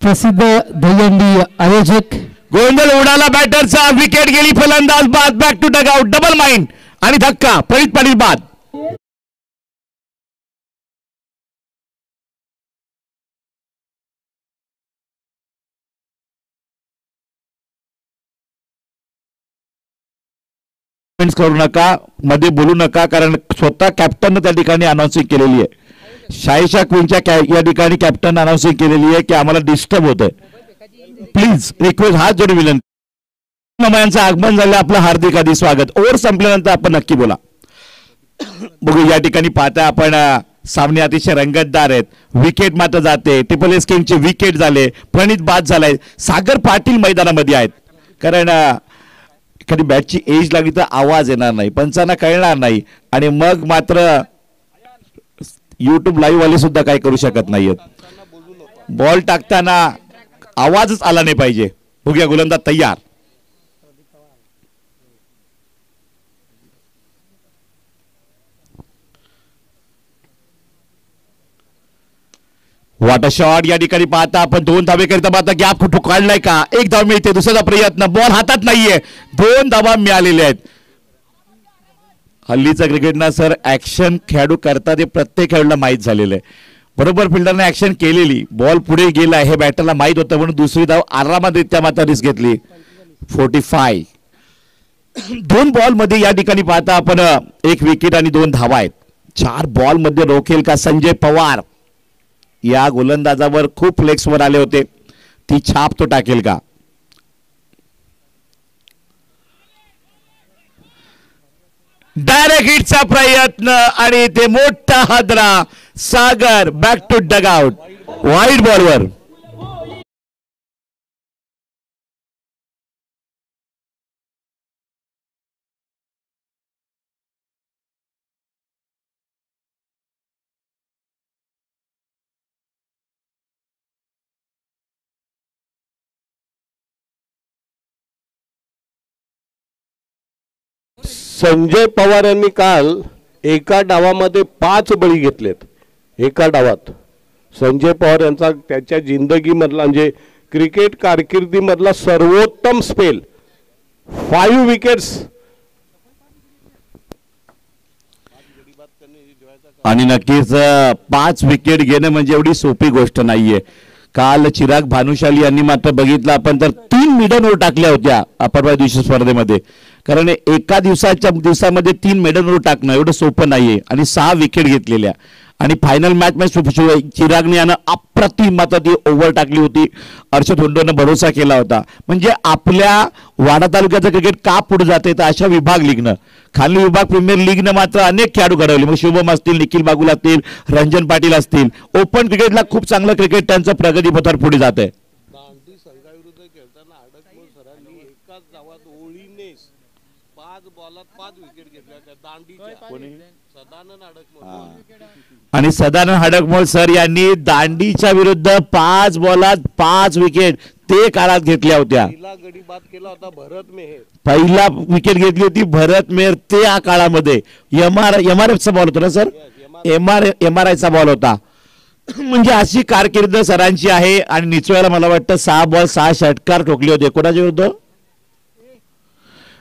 प्रसिद्ध दहीहंडी आयोजक. गोंधळ उडाला बॅटरचा. विकेट गेली, फलंदाज बाद. Back to dugout, double mind आणि धक्का. फरीद पाटील बाद. करू नका, मध्ये बोलू नका, कारण स्वतः कॅप्टन त्या ठिकाणी अनाउन्सिंग केलेली आहे. शाहीशा क्वीनच्या या ठिकाणी कॅप्टन अनाउन्सिंग केलेली आहे की आम्हाला डिस्टर्ब होतंय. प्लीज रिक्वेस्ट, हात जोडून विनंती. यांचं आगमन झालं, आपलं हार्दिक आधी स्वागत. ओव्हर संपल्यानंतर आपण नक्की बोला. बघू या ठिकाणी पाहता आपण सामने अतिशय रंगतदार आहेत. विकेट मात्र जाते. ट्रिपल एस किंगचे विकेट झाले. प्रणित बाद झालाय. सागर पाटील मैदानामध्ये आहेत. कारण एखादी बॅटची एज लागली तर आवाज येणार नाही, पंचांना कळणार नाही, आणि मग मात्र युट्यूब लाईव्ह वाले सुद्धा काय करू शकत नाहीयेत. बॉल टाकताना आवाजच आला नाही पाहिजे. बघूया गोलंदाज तयार. What a shot. या ठिकाणी पाहता आपण 2 धावे करता पाहता गॅप कुठं काढलाय का? 1 धाव मिळते. दुसरा प्रयत्न, बॉल हातात नाहीये. 2 धावा मिळालेल्या आहेत. हल्लीचं क्रिकेटना सर ऍक्शन खेळाडू करतात हे प्रत्येक खेळाडूला माहीत झालेलं आहे. बरोबर फिल्डरने ऍक्शन केलेली, बॉल पुढे गेला हे बॅटरला माहीत होतं, म्हणून दुसरी धाव आरामातरित्या मात्र रिस्क घेतली. 45. 2 बॉल मध्ये या ठिकाणी पाहता आपण 1 विकेट आणि 2 धावा आहेत. 4 बॉल मध्ये रोखेल का संजय पवार? या गोलंदाजावर खूप फ्लेक्सवर आले होते, ती छाप तो टाकेल का? डायरेक्ट हिटचा प्रयत्न आणि ते मोठा हादरा. Sagar back to dugout, wide बॉलवर. संजय पवार यांनी काल एका डावामध्ये 5 बळी घेतलेत. एका डावात संजय पवार यांचा त्याच्या जिंदगीमधला म्हणजे क्रिकेट कारकिर्दीमधला सर्वोत्तम स्पेल, 5 विकेट्स. आणि नक्कीच 5 विकेट घेणं म्हणजे एवढी सोपी गोष्ट नाहीये. काल चिराग भानुशाली यांनी मात्र बघितलं आपण तर 3 मेडन ओव्हर टाकल्या होत्या परवा दिवशी स्पर्धेमध्ये. कारण एका दिवसामध्ये 3 मेडन ओव्हर टाकणं एवढं सोपं नाहीये आणि 6 विकेट घेतलेल्या. आणि फायनल मॅच मध्ये चिरागने यानं अप्रतिम मात्र ती ओव्हर टाकली होती. अर्षद हुंडोनं भरोसा केला होता. म्हणजे आपल्या वाडा तालुक्याचं क्रिकेट का पुढे जाते तर अशा विभाग लीगनं, खाली विभाग प्रीमियर लीगनं मात्र अनेक खेळाडू घडवले. मग शुभम असतील, निखिल बागुल असतील, रंजन पाटील असतील. ओपन क्रिकेटला खूप चांगलं क्रिकेट त्यांचं प्रगतीपथावर पुढे जात आहे. दांडी संघाविरुद्ध खेळताना अडकमोल सरांनी एकाच डावात ओळीने 5 बॉलात 5 विकेट घेतल्या त्या दांडीच्या. सदानंद अडकमोल आणि सदानंद हडकमोल सर यांनी दांडीच्या विरुद्ध 5 बॉलात 5 विकेट ते काळात घेतल्या होत्या. पहिला गडी बाद केला होता भरत मेहर. पहिला विकेट घेतली होती भरत मेहर ते या काळामध्ये. एमआरएफचा बॉल होता ना सर, एमआरआयचा बॉल होता. म्हणजे अशी कारकीर्द सरांची आहे. आणि निचव्याला मला वाटतं 6 बॉल 6 षटकार ठोकले होते. कोणाच्या विरुद्ध?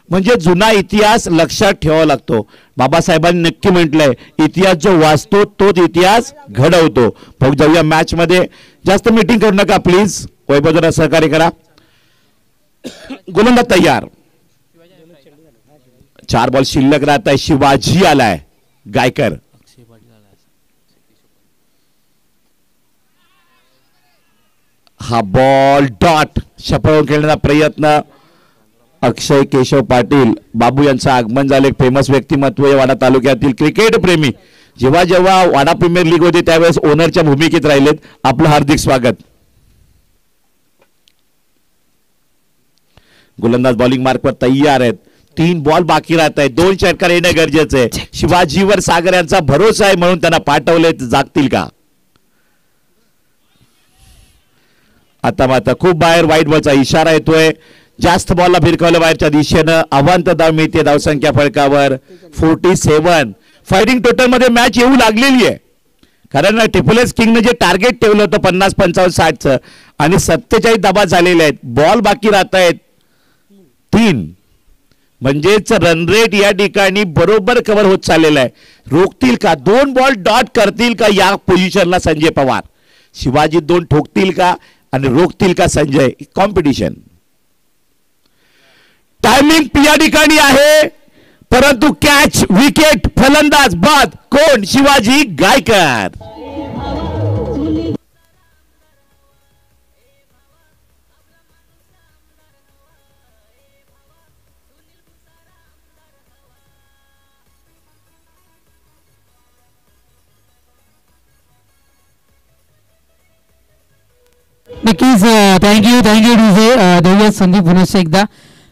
म्हणजे जुना इतिहास लक्षात ठेवावा लागतो. बाबासाहेबांनी नक्की म्हटलंय इतिहास जो वाचतो तोच इतिहास घडवतो. बघ जाऊया मॅच मध्ये. जास्त मीटिंग करू नका प्लीज. वैभव जरा सहकार्य करा. गोलंदाज तयार. 4 बॉल शिल्लक राहत आहे. शिवाजी आलाय गायकर. हा बॉल डॉट शपळून खेळण्याचा प्रयत्न. अक्षय केशव पाटील बाबू यांचं आगमन झालं. एक फेमस व्यक्तिमत्व आहे वाडा तालुक्यातील क्रिकेट प्रेमी. जेव्हा जेव्हा वाडा प्रीमियर लीग होती त्यावेळेस ओनरच्या भूमिकेत राहिलेत. आपलं हार्दिक स्वागत. गोलंदाज बॉलिंग मार्कवर तयार आहेत. 3 बॉल बाकी राहत आहेत. 2 षटकार येणं गरजेचं आहे. शिवाजीवर सागर यांचा भरोसा आहे म्हणून त्यांना पाठवले. जागतील का? आता मात्र खूप बाहेर वाईट बॉलचा इशारा येतोय. जास्त बॉलला भिरकावलं बाहेरच्या दिशेनं. अवांत धाव मिळते धावसंख्या फळकावर 47. फायटिंग टोटल मध्ये मॅच येऊ लागलेली आहे. कारण ट्रिपल एस किंगने जे टार्गेट ठेवलं होतं 50, 55, 60चं आणि 47 धावा झालेल्या आहेत. बॉल बाकी राहत आहेत 3. म्हणजेच रन रेट या ठिकाणी बरोबर कव्हर होत चाललेला आहे. रोखतील का? 2 बॉल डॉट करतील का या पोझिशनला संजय पवार? शिवाजी 2 ठोकतील का आणि रोखतील का संजय? कॉम्पिटिशन. टायमिंग या ठिकाणी आहे परंतु कॅच विकेट फलंदाज बाद. कोण? शिवाजी गायकर. नक्कीच थँक्यू डीजे. देऊया संदीप पुनश्च एकदा.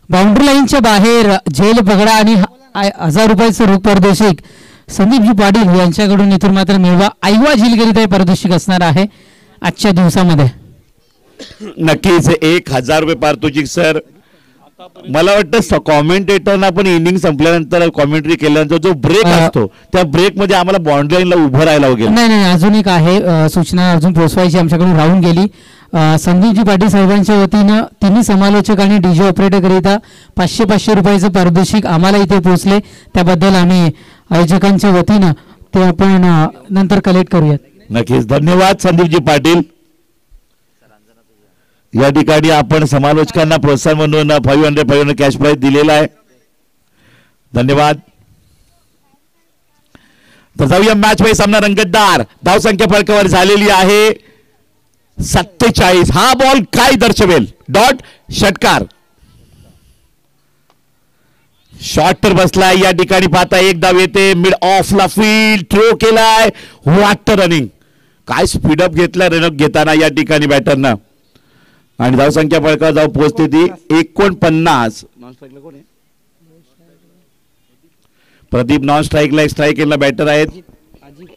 बाउंड्री लाईनच्या बाहेर झेल पगडा आणि 1000 रुपयाचं रोख पारितोषिक संदीपजी पाटील यांच्याकडून इथून मात्र मिळवा. आयवा झेलकरिता पारितोषिक असणार आहे आजच्या दिवसामध्ये. नक्कीच 1000 रुपये पारितोषिक सर. मला वाटतं कॉमेंटेटरना पण इनिंग संपल्यानंतर कॉमेंट्री केल्यानंतर जो ब्रेक असतो त्या ब्रेक मध्ये आम्हाला बाउंड्री लाईनला उभं राहायला वगैरे. नाही अजून एक आहे सूचना अजून पोहोचवायची आमच्याकडून राहून गेली. संदीपजी पाटील साहेबांच्या वतीनं तिन्ही समालोचक आणि डीजे ऑपरेटर करिता 500 रुपयाचं पारितोषिक आम्हाला इथे पोहोचले. त्याबद्दल आम्ही आयोजकांच्या वतीनं ते आपण नंतर कलेक्ट करूयात. नक्कीच धन्यवाद संदीपजी पाटील. या ठिकाणी आपण समालोचकांना प्रोत्साहन म्हणून 500 कॅश प्राइज दिलेला आहे. धन्यवाद. तर जाऊया मॅच मध्ये. सामना रंगतदार. धावसंख्या फळकावर झालेली आहे 47. हा बॉल काय दर्शवेल? डॉट षटकार. शॉट तर बसलाय या ठिकाणी. पाहता एक धाव येते. मिड ऑफला फील्ड थ्रो केलाय. वाटतं रनिंग. काय स्पीडअप घेतलाय रनअप घेताना या ठिकाणी बॅटरनं. आणि धावसंख्या फळकावर जाऊ पोहोचते ती 49. प्रदीप नॉन स्ट्राईकला स्ट्राईकला बॅटर आहेत.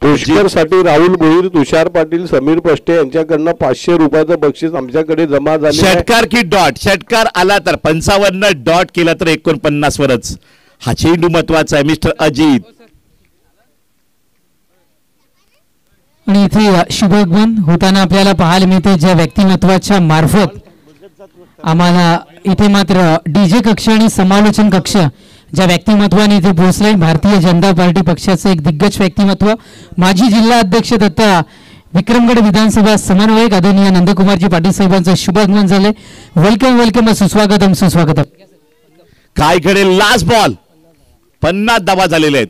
पुष्कर साठी राहुल भोईर, तुषार पाटील, समीर पष्टे यांच्याकडनं 500 रुपयाचं बक्षीस आमच्याकडे जमा झाले. षटकार की डॉट? षटकार आला तर 55 डॉट केला तर 49 वरच. हा चेंडू महत्वाचा आहे मिस्टर अजित. आणि इथे शुभागमन होताना आपल्याला पाहायला मिळते ज्या व्यक्तिमत्वाच्या मार्फत आम्हाला इथे मात्र डीजे कक्ष आणि समालोचन कक्ष ज्या व्यक्तिमत्वाने इथे पोहोचले. भारतीय जनता पार्टी पक्षाचे एक दिग्गज व्यक्तिमत्व माजी जिल्हा अध्यक्ष तथा विक्रमगड विधानसभा समन्वयक आदरणीय नंदकुमारजी पाटील साहेबांचं शुभागमन झाले. वेलकम वेलकम, सुस्वागतम सुस्वागतम. काय घडेल लास्ट बॉल 50 धावा झालेले आहेत.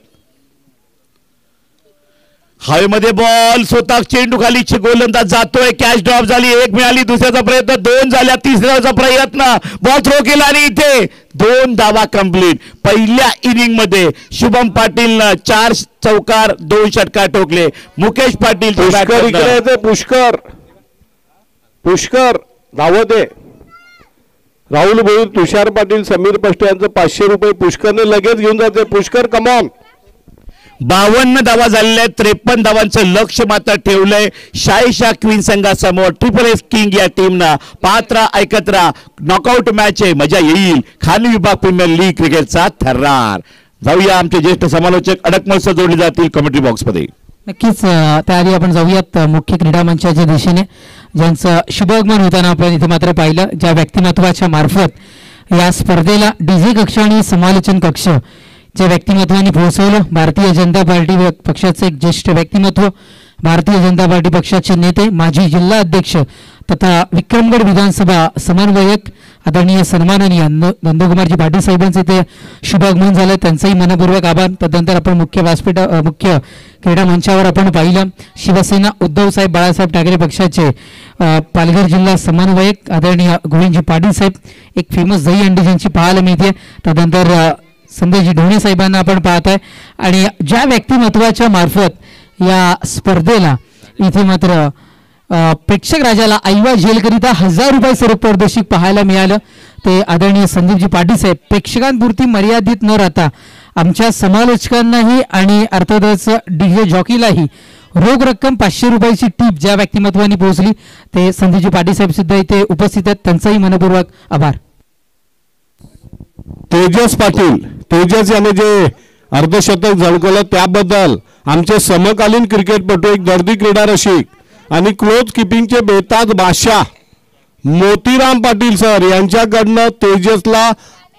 हवेमध्ये बॉल स्वतः चेंडू खाली गोलंदाज जातोय. कॅच ड्रॉप झाली. एक मिळाली. दुसऱ्याचा प्रयत्न 2 झाल्या. तिसऱ्याचा प्रयत्न बॉल थ्रो केला आणि इथे 2 धावा कंप्लीट. पहिल्या इनिंग मध्ये शुभम पाटीलनं 4 चौकार 2 षटकार ठोकले. मुकेश पाटील पुष्कर पुष्कर धावत आहे. राहुल भोईर, तुषार पाटील, समीर पष्टे यांचं 500 रुपये पुष्करने लगेच घेऊन जाते. पुष्कर कमॉन. 52 धावा झालेल्या आहेत. 53 धावांचं लक्ष मात्र ठेवलंय शाहीशाह क्वीन संघासमोर. ट्रिपल एस किंग या टीमना पात्र एकत्र नॉकआउट मॅच आहे. मजा येईल. खाली विभाग प्रीमियर लीग क्रिकेटचा थरार. जाऊया आमचे ज्येष्ठ समालोचक अडकमल सर जोडले जातील कमेंट्री बॉक्स मध्ये. नक्कीच त्याआधी आपण जाऊयात मुख्य क्रीडा मंचाच्या दिशेने ज्यांचं शुभागमन होताना आपण इथे मात्र पाहिलं. ज्या व्यक्तिमत्वाच्या मार्फत या स्पर्धेला डीजे कक्ष आणि समालोचन कक्ष ज्या व्यक्तिमत्वाने पोहोचवलं. भारतीय जनता पार्टी पक्षाचे एक ज्येष्ठ व्यक्तिमत्व, भारतीय जनता पार्टी पक्षाचे नेते, माजी जिल्हा अध्यक्ष तथा विक्रमगड विधानसभा समन्वयक आदरणीय सन्माननीय नंदकुमारजी पाटील साहेबांचे ते शुभागमन झालं. त्यांचंही मनपूर्वक आभार. तदनंतर आपण मुख्य क्रीडा मंचावर आपण पाहिलं शिवसेना उद्धवसाहेब बाळासाहेब ठाकरे पक्षाचे पालघर जिल्हा समन्वयक आदरणीय गोविंदजी पाटील साहेब, एक फेमस दही अंडी ज्यांची पाहायला मिळते. तदनंतर संजयजी ढोणे साहेबांना आपण पाहताय. आणि ज्या व्यक्तिमत्वाच्या मार्फत या स्पर्धेला इथे मात्र प्रेक्षक राजाला ऐवा जेलकरिता 1000 रुपये स्वरूप पारितोषिक पाहायला मिळालं. ते आदरणीय संदीपजी पाटील साहेब प्रेक्षकांपुरती मर्यादित न राहता आमच्या समालोचकांनाही आणि अर्थातच डीजे जॉकीलाही रोख रक्कम 500 रुपयाची टीप ज्या व्यक्तिमत्वाने पोहोचली ते संदीपजी पाटील साहेब सुद्धा इथे उपस्थित आहेत. त्यांचाही मनपूर्वक आभार. तेजस पाटील, तेजस याने जे अर्धशतक झळकवलं त्याबद्दल आमचे समकालीन क्रिकेटपटू, एक दर्दी क्रीडा रसिक आणि क्लोज किपिंगचे बेताज बादशाह मोतीराम पाटील सर यांच्याकडनं तेजसला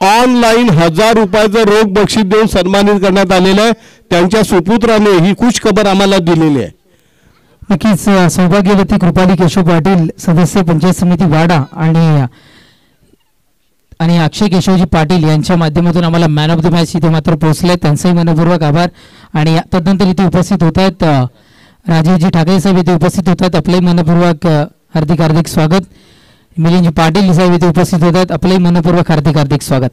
ऑनलाईन 1000 रुपयाचं रोख बक्षीस देऊन सन्मानित करण्यात आलेलं आहे. त्यांच्या सुपुत्राने ही खुश खबर आम्हाला दिलेली आहे. नक्कीच सौभाग्यवती कृपाली केशव पाटील, सदस्य पंचायत समिती वाडा आणि अक्षय केशवजी पाटील यांच्या माध्यमातून आम्हाला मॅन ऑफ द मॅच इथे मात्र पोहोचले. त्यांचाही मनपूर्वक आभार. आणि तदनंतर इथे उपस्थित होत आहेत राजीवजी ठाकरे साहेब इथे उपस्थित होत आहेत. आपलंही मनपूर्वक हार्दिक हार्दिक स्वागत. मिलिंदजी पाटील साहेब इथे उपस्थित होत आहेत. आपलंही मनपूर्वक हार्दिक हार्दिक स्वागत.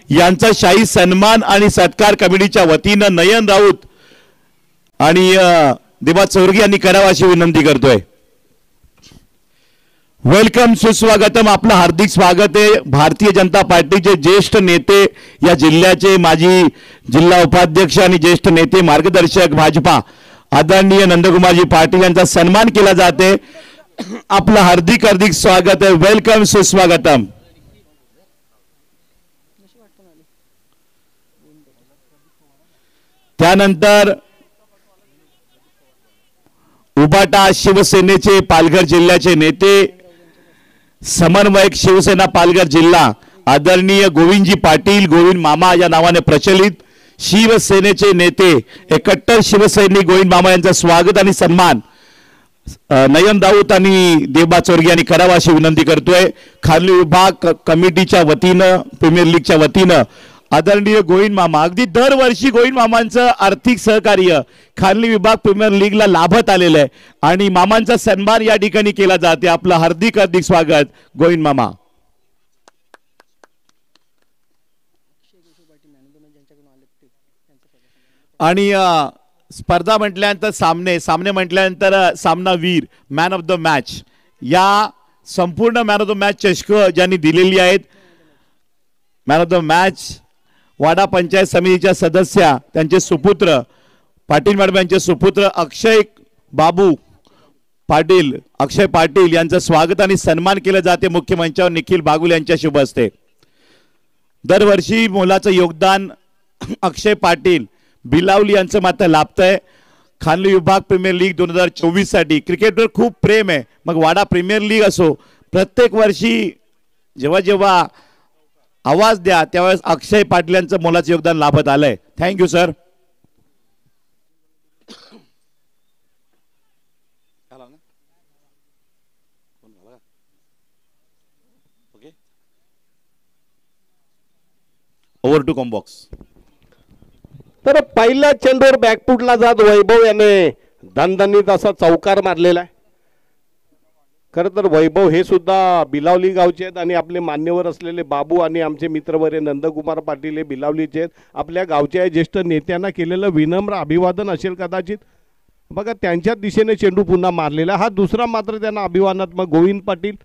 यांचा शाही सन्मान आणि सत्कार कमिटीच्या वतीनं नयन राऊत आणि देवा चौरगे यांनी करावा अशी विनंती करतोय। वेलकम, सुस्वागतम, आपलं हार्दिक स्वागत आहे। भारतीय जनता पार्टीचे ज्येष्ठ नेते, या जिल्ह्याचे माजी जिल्हा उपाध्यक्ष आणि ज्येष्ठ नेते मार्गदर्शक भाजपा आदरणीय नंदकुमारजी पाटील यांचा सन्मान केला जाते। आपलं हार्दिक हार्दिक स्वागत आहे। वेलकम, सुस्वागतम। त्यानंतर उबाटा शिवसेनेचे पालघर जिल्ह्याचे नेते, समन्वयक शिवसेना पालघर जिल्हा आदरणीय गोविंदजी पाटील, गोविंद मामा या नावाने प्रचलित शिवसेनेचे नेते, एक कट्टर शिवसैनिक गोविंद मामा यांचं स्वागत आणि सन्मान नयन राऊत आणि देबा चोरगे यांनी करावा अशी विनंती करतोय। खाली विभाग कमिटीच्या वतीनं, प्रीमियर लीगच्या वतीनं आदरणीय गोविंद मामा, अगदी दरवर्षी गोविंद मामांचं आर्थिक सहकार्य खाली विभाग प्रीमियर लीगला लाभत आलेलं आहे आणि मामांचा सन्मान या ठिकाणी केला जाते। आपलं हार्दिक हार्दिक स्वागत गोविंद मामा। आणि स्पर्धा म्हटल्यानंतर सामने म्हटल्यानंतर सामनावीर, मॅन ऑफ द मॅच, या संपूर्ण मॅन ऑफ द मॅच चषक ज्यांनी दिलेली आहेत, मॅन ऑफ द मॅच वाडा पंचायत समितीच्या सदस्या, त्यांचे सुपुत्र पाटील मॅडम यांचे सुपुत्र अक्षय बाबू पाटील, अक्षय पाटील यांचं स्वागत आणि सन्मान केले जाते मुख्य मंचावर निखिल बागुल यांच्या शुभ हस्ते। दरवर्षी मोलाचं योगदान अक्षय पाटील बिलावली यांचं मात्र लाभतंय। खानली विभाग प्रीमियर लीग 2024 साठी क्रिकेटवर खूप प्रेम आहे, मग वाडा प्रीमियर लीग असो, प्रत्येक वर्षी जेव्हा जेव्हा आवाज द्या त्यावेळेस अक्षय पाटील यांचं मोलाचं योगदान लाभत आलंय। Thank you sir. Over to combox. तर पहिल्या चेंडूवर बॅकफुटला जात वैभव याने दणदणीत असा चौकार मारलेला आहे। खरं तर वैभव हे सुद्धा बिलावली गावचे आहेत आणि आपले मान्यवर असलेले बाबू आणि आमचे मित्रवर्य नंदकुमार पाटील हे बिलावलीचे आहेत। आपल्या गावच्या ज्येष्ठ नेत्यांना केलेलं विनम्र अभिवादन असेल कदाचित। बघा त्यांच्या दिशेने चेंडू पुन्हा मारलेला, हा दुसरा मात्र त्यांना अभिवादनात्मक। गोविंद पाटील,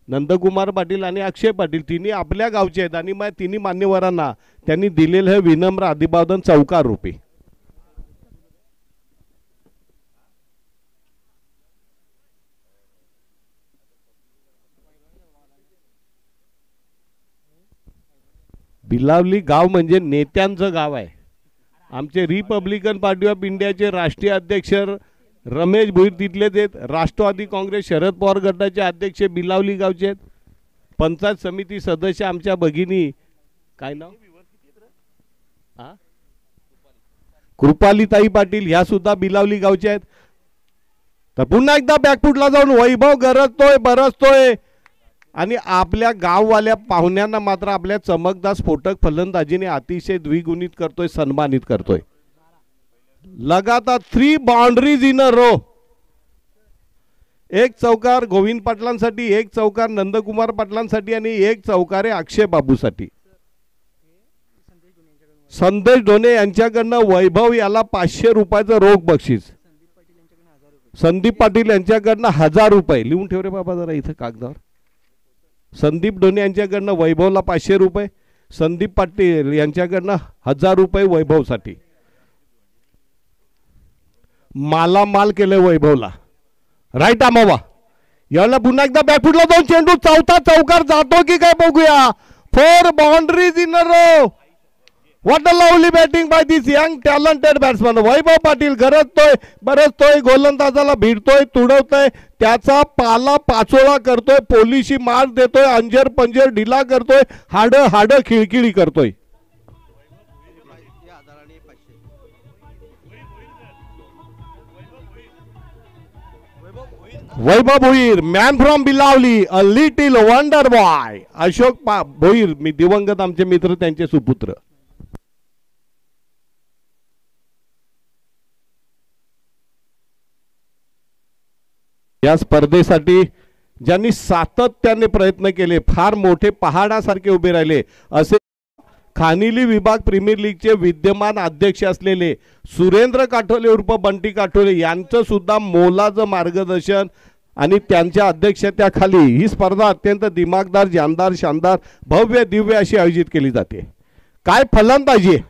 नंदकुमार पाटील आणि अक्षय पाटील तिन्ही आपल्या गावचे आहेत आणि मग तिन्ही मान्यवरांना त्यांनी दिलेलं हे विनम्र अभिवादन चौकार रूपी। बिलावली गाव म्हणजे नेत्यांचं गाव आहे। आमचे रिपब्लिकन पार्टी ऑफ इंडियाचे राष्ट्रीय अध्यक्ष रमेश भोईर तिथलेच आहेत। राष्ट्रवादी काँग्रेस शरद पवार गटाचे अध्यक्ष बिलावली गावचे आहेत। पंचायत समिती सदस्य आमच्या भगिनी, काय नाव, कृपालीताई पाटील, ह्या सुद्धा बिलावली गावच्या आहेत। तर पुन्हा एकदा बॅकफुटला जाऊन वैभव गरजतोय, बरसतोय आणि आपल्या गाववाल्या पाहुण्यांना मात्र आपल्या चमकदार स्फोटक फलंदाजीने अतिशय द्विगुणित करतोय, सन्मानित करतोय। लगातार 3 बाउंड्रीज इन अ रो, एक चौकार गोविंद पाटलांसाठी, एक चौकार नंदकुमार पाटलांसाठी आणि एक चौकारे अक्षय बाबूसाठी। संदेश ढोणे यांच्याकडनं वैभव याला 500 रुपयाचं रोख बक्षीस, संदीप पाटील यांच्याकडनं 1000 रुपये, लिहून ठेव रे बाबा जरा इथं कागदावर। संदीप ढोणे यांच्याकडनं वैभवला 500 रुपये, संदीप पाटील यांच्याकडनं 1000 रुपये वैभवसाठी। मालामाल केले वैभवला, राईट आमावा। याला पुन्हा एकदा बॅकफुटला जाऊन चेंडू चौथा चौकार जातो की काय बघूया। 4 boundaries in a row, what a lovely batting by this young talented batsman. Vaibhav Patil गरजतोय, बरसतोय, गोलंदाजाला भिडतोय, तुडवतोय, त्याचा पाला पाचोळा करतोय, पोलिशी मार देतोय, अंजर पंजर ढिला करतोय, हाड हाड खिळखिळी करतोय। Vaibhav Bhoir, man from Bilavali, a little wonder boy. Ashok Bhoir, मी दिवंगत आमचे मित्र त्यांचे सुपुत्र। या स्पर्धेसाठी ज्यांनी सातत्याने प्रयत्न केले, फार मोठे पहाडासारखे उभे राहिले, असे खानिली विभाग प्रीमियर लीगचे विद्यमान अध्यक्ष असलेले सुरेंद्र काठोले उर्फ बंटी काठोले यांचं सुद्धा मोलाचं मार्गदर्शन आणि त्यांच्या अध्यक्षतेखाली ही स्पर्धा अत्यंत दिमागदार, जानदार, शानदार, भव्य दिव्य अशी आयोजित केली जाते. काय फलंदाजी आहे.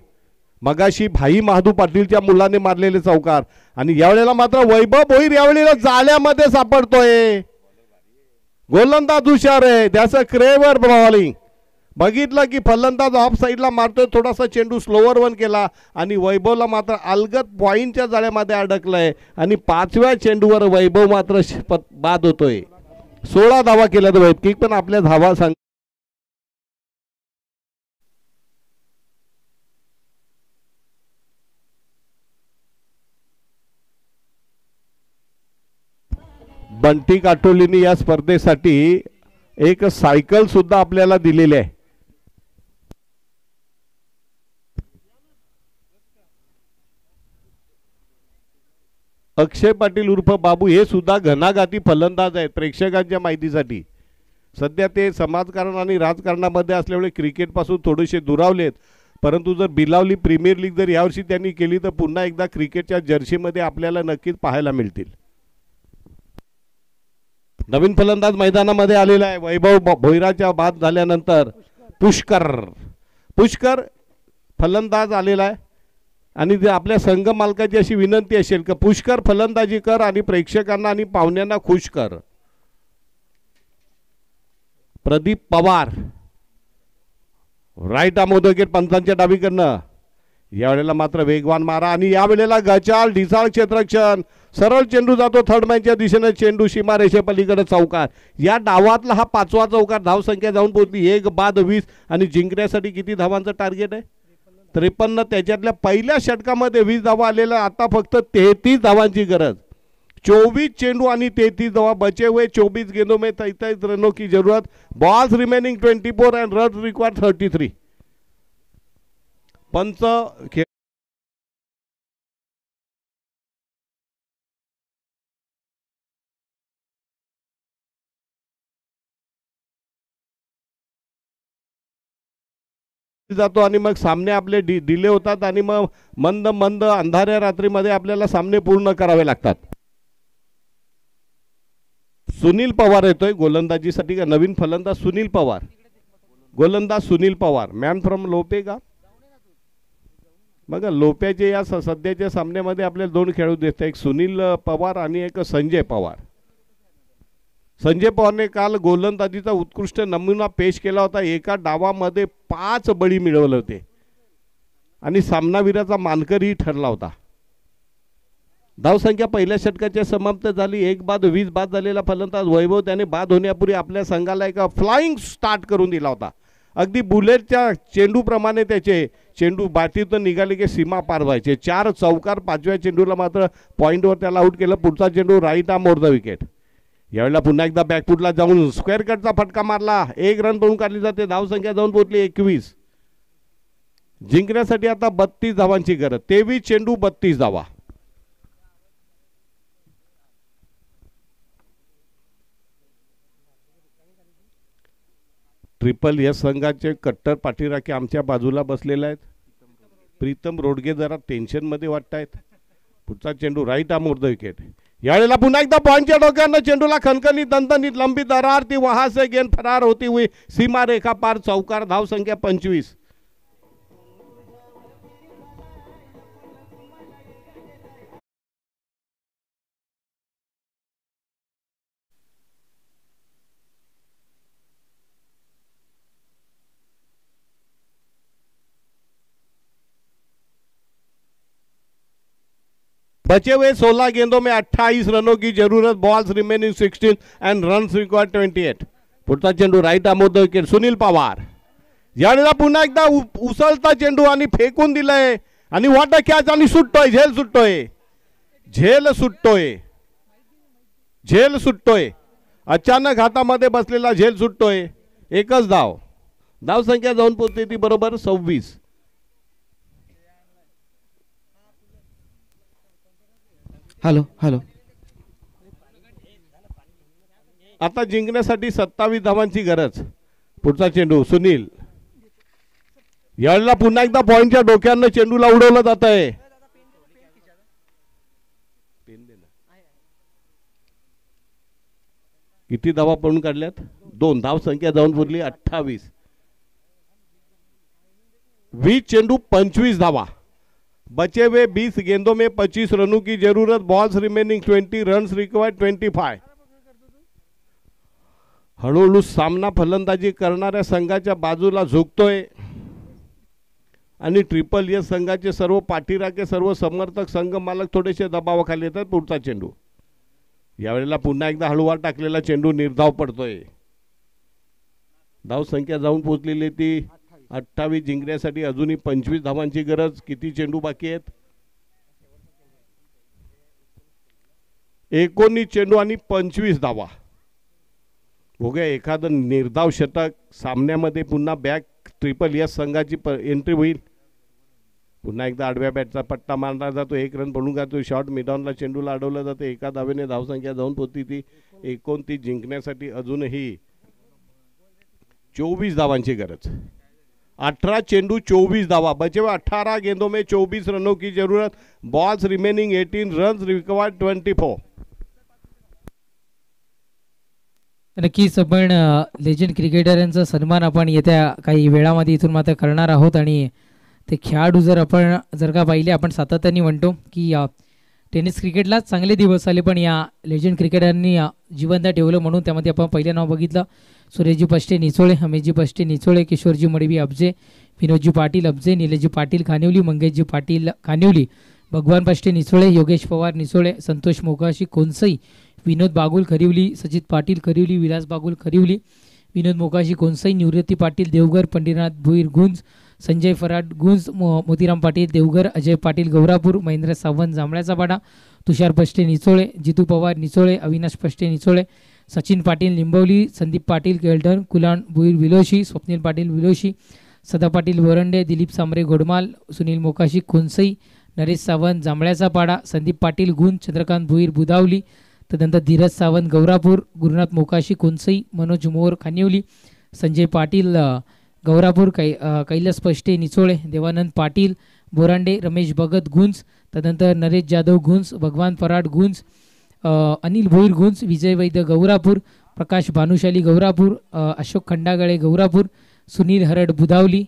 मगाशी भाई महादू पाटीलच्या मुलाने मारलेले चौकार आणि यावेळेला मात्र वैभव भोईर यावेळेला जाळ्यामध्ये सापडतोय. गोलंदाज हुशार आहे, त्याचं क्रेवर बॉलिंग बघितलं की फलंदाज ऑफ साईडला मारतोय, थोडासा चेंडू स्लोवर वन केला आणि वैभवला मात्र अलगद पॉईंटच्या जाळ्यामध्ये अडकलंय आणि 5व्या चेंडूवर वैभव मात्र बाद होतोय. 16 धावा केल्या तर वैयक्तिक पण आपल्या धावा सांग बंटी काठोलीने या स्पर्धेसाठी एक सायकल सुद्धा आपल्याला दिलेली आहे. अक्षय पाटील उर्फ बाबू हे सुद्धा घणाघाती फलंदाज आहेत. प्रेक्षकांच्या माहितीसाठी सध्या ते समाजकारण आणि राजकारणामध्ये असल्यामुळे क्रिकेटपासून थोडेसे दुरावलेत, परंतु जर बिलावली प्रीमियर लीग जर यावर्षी त्यांनी केली तर पुन्हा एकदा क्रिकेटच्या जर्सीमध्ये आपल्याला नक्कीच पाहायला मिळतील. नवीन फलंदाज मैदानामध्ये आलेला आहे. वैभव भोईराच्या बाद झाल्यानंतर पुष्कर फलंदाज आलेला आहे आणि आपल्या संघ मालकाची अशी विनंती असेल की पुष्कर फलंदाजी कर आणि प्रेक्षकांना आणि पाहुण्यांना खुश कर. Pradeep Pawar right arm wicket पंचांच्या डावीकडनं. यावेळेला मात्र वेगवान मारा आणि यावेळेला गचाल ढिसाळ क्षेत्ररक्षण, सरळ चेंडू जातो थर्ड मॅनच्या दिशेने, चेंडू सीमारेषे पलीकडे चौकार. या डावातला हा 5वा चौकार. धावसंख्या जाऊन पोहोचली 1 बाद 20 आणि जिंकण्यासाठी किती धावांचं टार्गेट आहे 53. त्याच्यातल्या पहिल्या षटकामध्ये 20 धावा आलेल्या, आता फक्त 33 धावांची गरज. 24 चेंडू आणि 33 धावा, बचे हुए 24 गेंदों में 33 रनों की जरूरत. Balls remaining 24 end run required 33. पंच जातो आणि मग सामने आपले डिले होतात आणि मग मंद मंद अंधाऱ्या रात्रीमध्ये आपल्याला सामने पूर्ण करावे लागतात. सुनील पवार येतोय गोलंदाजीसाठी का नवीन फलंदाज सुनील पवार. गोलंदाज सुनील पवार, मॅन फ्रॉम लोपे का. बघा लोप्याचे या सध्याच्या सामन्यामध्ये आपल्याला 2 खेळाडू दिसतात, एक सुनील पवार आणि एक संजय पवार. संजय पवारने काल गोलंदाजीचा उत्कृष्ट नमुना पेश केला होता. एका डावामध्ये 5 बळी मिळवले होते आणि सामनावीराचा मानकरीही ठरला होता. धावसंख्या पहिल्या षटकाच्या समाप्त झाली. 1 बाद 20 बाद झालेला फलंदाज वैभव त्याने बाद होण्यापूर्वी आपल्या संघाला एक फ्लाइंग स्टार्ट करून दिला होता. अगदी बुलेटच्या चेंडूप्रमाणे त्याचे चेंडू बाटीतून निघाले की सीमा पार व्हायचे. 4 चौकार. 5व्या चेंडूला मात्र पॉईंटवर त्याला आउट केलं. पुढचा चेंडू right arm over the wicket. यावेळेला पुन्हा एकदा बॅकफुटला जाऊन स्क्वेअर कटचा फटका मारला. 1 रन पळून काढली जाते. धावसंख्या जाऊन पोहोचली 21. जिंकण्यासाठी आता 32 धावांची गरज. 23 चेंडू 32 धावा. ट्रिपल एस संघाचे कट्टर पाठीराखे आमच्या बाजूला बसलेले आहेत. प्रीतम रोडगे जरा टेन्शन मध्ये वाटतायत. पुढचा चेंडू right arm over the wicket. यावेळेला पुन्हा एकदा पॉइंटच्या डोक्यानं चेंडूला खणखणीत दणदणीत लंबी दरार ती वहां से गेंद फरार होती हुई सीमा रेखा पार चौकार. धावसंख्या 25. बचे हुए 16 गेंदों में 28 रनों की जरूरत. Balls remaining 16 and runs required 28. पुढचा चेंडू right arm over the wicket. Sunil Pawar यावेळेला पुन्हा एकदा उसळता चेंडू आणि फेकून दिलाय आणि व्हॉट अ कॅच आणि सुटतोय. झेल सुटतोय. अचानक हातामध्ये बसलेला झेल सुटतोय. 1च धाव. धावसंख्या जाऊन पोहोचते ती बरोबर 26. Hello hello. आता जिंकण्यासाठी 27 धावांची गरज. पुढचा चेंडू सुनील. यावेळेला पुन्हा एकदा पॉइंटच्या डोक्यानं चेंडूला उडवलं जात आहे. किती धावा पळून काढल्यात? 2. धाव संख्या जाऊन पुरली 28. 20 चेंडू 25 धावा. बचे हुए 20 गेंदों में 25 रनों की जरूरत. Balls remaining 20, runs required 25. हळूहळू सामना फलंदाजी करणाऱ्या संघाच्या बाजूला झुकतोय आणि ट्रिपल एस संघाचे सर्व पाठीराखे, सर्व समर्थक, संघ मालक थोडेसे दबावाखाली येतात. पुढचा चेंडू यावेळेला पुन्हा एकदा हळूवार टाकलेला चेंडू निर्धाव पडतोय. धाव संख्या जाऊन पोहोचलेली ती 28. जिंकण्यासाठी अजूनही 25 धावांची गरज. किती चेंडू बाकी आहेत? 19 चेंडू आणि 25 धावा. बघूया एखादं निर्धाव षटक सामन्यामध्ये पुन्हा बॅक ट्रिपल एस संघाची एंट्री होईल. पुन्हा एकदा आडव्या बॅटचा पट्टा मारला जातो. 1 रन पडून जातो. शॉर्ट मिडॉनला चेंडूला अडवलं जातं. एका धावेने धावसंख्या जाऊन पोहोचती ती 29. जिंकण्यासाठी अजूनही 24 धावांची गरज. 18 चेंडू 24 धावा. बचे हुए 18 गेंदों में 24 रनों की जरूरत. Balls remaining 18, runs required 24. नक्कीच आपण लेजंड क्रिकेटरांचा सन्मान आपण येत्या काही वेळामध्ये इथून मात्र करणार आहोत. आणि ते खेळाडू जर का पाहिले, आपण सातत्याने म्हणतो की टेनिस क्रिकेटला चांगले दिवस आले, पण या लेजंड क्रिकेटरांनी जिवंत ठेवलं. म्हणून त्यामध्ये आपण पहिलं नाव बघितलं सुरेशजी पष्टे निचोळे, हमेशजी पष्टे निचोळे, किशोरजी मडवी अब्जे, विनोदजी पाटील अब्जे, निलेशजी पाटील खानिवली, मंगेशजी पाटील खानिवली, भगवान पष्टे निचोळे, योगेश पवार निचोळे, संतोष मोकाशी कोनसई, विनोद बागुल खरिवली, सचित पाटील खरिवली, विलास बागुल खरिवली, विनोद मोकाशी कोनसई, निवृत्ती पाटील देवघर, पंढरीनाथ भुईर गुंज, संजय फराड गुंज, मोतीराम पाटील देवघर, अजय पाटील गौरापूर, महेंद्र सावंत जांभळ्याचा पाडा, तुषार पष्टे निचोळे, जितू पवार निचोळे, अविनाश पष्टे निचोळे, सचिन पाटील निंबवली, संदीप पाटील केळढण, कुलान भुईर विलोशी, स्वप्नील पाटील विलोशी, सदा पाटील वरंडे, दिलीप सांबरे गोडमाल, सुनील मोकाशी कोनसई, नरेश सावंत जांभळ्याचा पाडा, संदीप पाटील गुंज, चंद्रकांत भुईर बुदावली, तदनंतर धीरज सावंत गौरापूर, गुरुनाथ मोकाशी कोनसई, मनोज मोर खानिवली, संजय पाटील गौरापूर, कैलास पष्टे निचोळे, देवानंद पाटील बोरांडे, रमेश भगत गुंज, तदनंतर नरेश जाधव गुंज, भगवान फराड गुंज, अनिल भोईर गुंज, विजय वैद्य गौरापूर, प्रकाश भानुशाली गौरापूर, अशोक खंडागळे गौरापूर, सुनील हरड बुधावली,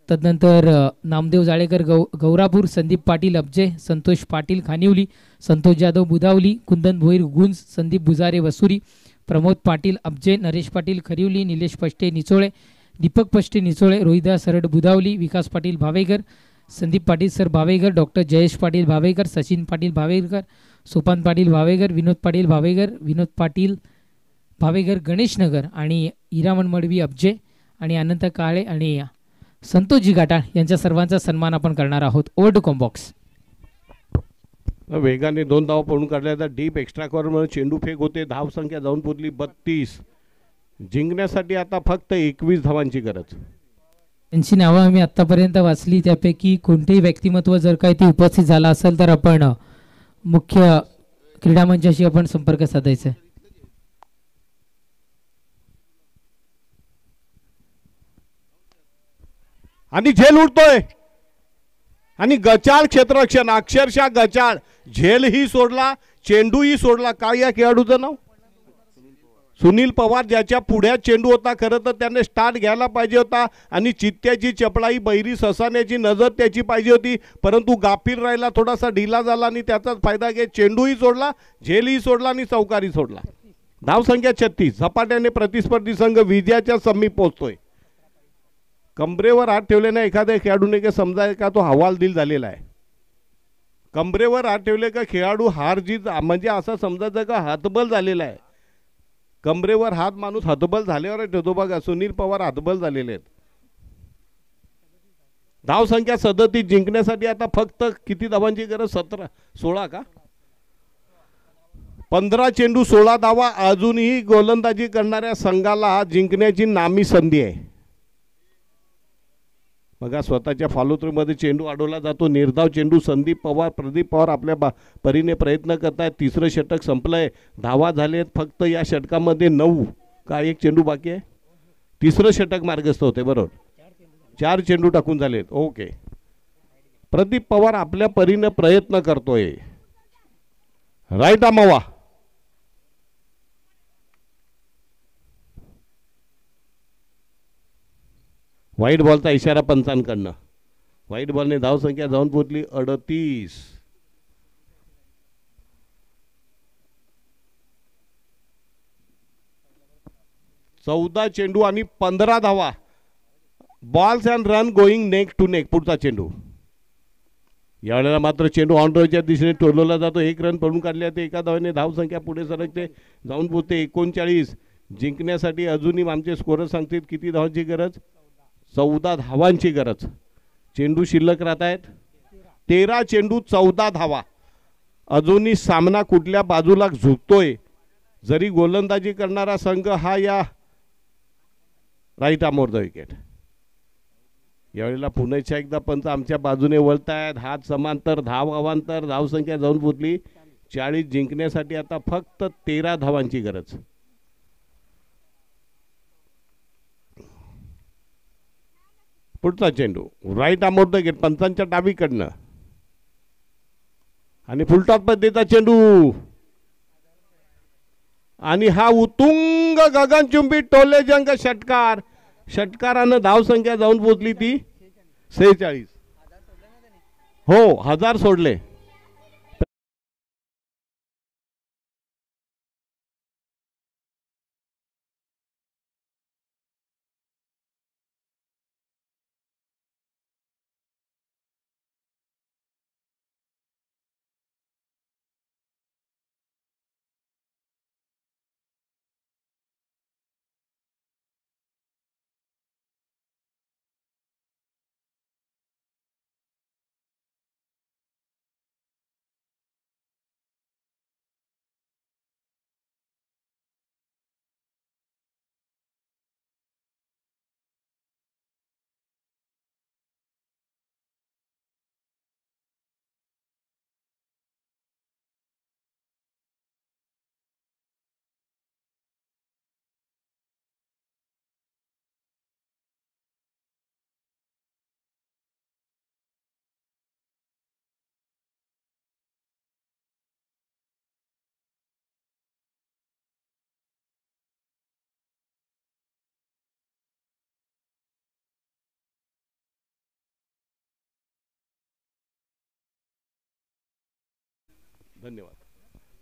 तदनंतर नामदेव जाळेकर गौरापूर, संदीप पाटील अब्जे, संतोष पाटील खानिवली, संतोष जाधव बुधावली, कुंदन भोईर गुंज, संदीप बुजारे वसुरी, प्रमोद पाटील अब्जे, नरेश पाटील खरिवली, निलेश पष्टे निचोळे, दीपक पष्टे निचोळे, रोहिदास सरड बुधावली, विकास पाटील भावेकर, संदीप पाटील सर भावेकर, डॉक्टर जयेश पाटील भावेकर, सचिन पाटील भावेकर, सोपान पाटील भावेकर, विनोद पाटील भावेकर, विनोद पाटील भावेकर गणेशनगर आणि हिरामण मडवी अब्जे आणि अनंत काळे आणि संतोषजी गाटाळ यांच्या सर्वांचा सन्मान आपण करणार आहोत. Over to combox. वेगाने 2 धावा पळून काढल्या. डीप एक्स्ट्रा कॉर्नर चेंडू फेक होते. धाव संख्या जाऊन पोचली 32. जिंकण्यासाठी आता फक्त 21 धावांची गरज. त्यांची नावं आम्ही आत्तापर्यंत वाचली, त्यापैकी कोणतेही व्यक्तिमत्व जर काही ते उपस्थित झालं असेल तर आपण मुख्य क्रीडा मंचाशी आपण संपर्क साधायचा. आणि झेल उडतोय आणि गचाळ क्षेत्ररक्षण, अक्षरशः गचाळ. झेलही सोडला, चेंडूही सोडला. काय या खेळाडूचं नाव? सुनील पवार, ज्याच्या पुढ्यात चेंडू होता. खरं तर त्याने स्टार्ट घ्यायला पाहिजे होता आणि चित्त्याची चपळाई, बैरी ससाण्याची नजर त्याची पाहिजे होती, परंतु गाफील राहिला, थोडासा ढिला झाला आणि त्याचाच फायदा घेत चेंडूही सोडला, झेलही सोडला आणि चौकारी सोडला. धावसंख्या 36. झपाट्याने प्रतिस्पर्धी संघ विजयाच्या समीप पोहोचतोय. कंबरेवर हात ठेवल्याने एखाद्या खेळाडूने का समजाय का तो हवालदिल झालेला आहे. कंबरेवर हात ठेवले का खेळाडू हार जीत म्हणजे असं समजायचं का हतबल झालेला आहे. कंबरेवर हात माणूस हतबल झाल्यावर ठेवतो बघा. सुनील पवार हतबल झालेले आहेत. धाव संख्या 37. जिंकण्यासाठी आता फक्त किती धावांची गरज? 16 का? 15 चेंडू 16 धावा. अजूनही गोलंदाजी करणाऱ्या संघाला जिंकण्याची नामी संधी आहे. बघा स्वतःच्या फॉलो थ्रू मध्ये चेंडू अडवला जातो. निर्धाव चेंडू. संदीप पवार, प्रदीप पवार आपल्या परीने प्रयत्न करतायत. तिसरं षटक संपलंय. धावा झालेत फक्त या षटकामध्ये 9 का? एक चेंडू बाकी आहे. तिसरं षटक मार्गस्थ होते. बरोबर. 4 चेंडू टाकून झालेत. ओके, प्रदीप पवार आपल्या परीने प्रयत्न करतोय. राईट आमावा. व्हाईट बॉलचा इशारा पंचांकडनं. व्हाईट बॉलने धावसंख्या जाऊन पोहोचली 38. चौदा चेंडू आणि 15 धावा. Balls and run going neck to neck. पुढचा चेंडू. यावेळेला मात्र चेंडू ऑनड्राईव्हच्या दिशेने टोलवला जातो. 1 रन पडून काढले ते. एका धावेने धावसंख्या पुढे सरकते, जाऊन पोहोचते 39. जिंकण्यासाठी अजूनही आमचे स्कोरर सांगतील किती धावांची गरज. 14 धावांची गरज. चेंडू शिल्लक राहत आहेत 13 चेंडू 14 धावा. अजूनही सामना कुठल्या बाजूला झुकतोय. जरी गोलंदाजी करणारा संघ हा या right arm off the wicket. यावेळेला पुन्हा एकदा पंच आमच्या बाजूने वळतायत. हात समांतर, धाव अवांतर, धावसंख्या जाऊन पोचली 40. जिंकण्यासाठी आता फक्त 13 धावांची गरज. पुढचा चेंडू right arm off the wicket, पंचांच्या डावीकडनं. आणि फुलटॉप पद्धतीचा चेंडू. आणि हा उतुंग गगनचुंबी टोले जंग षटकार. षटकारानं धावसंख्या जाऊन पोहोचली ती 46. हो, 1000 सोडले. धन्यवाद.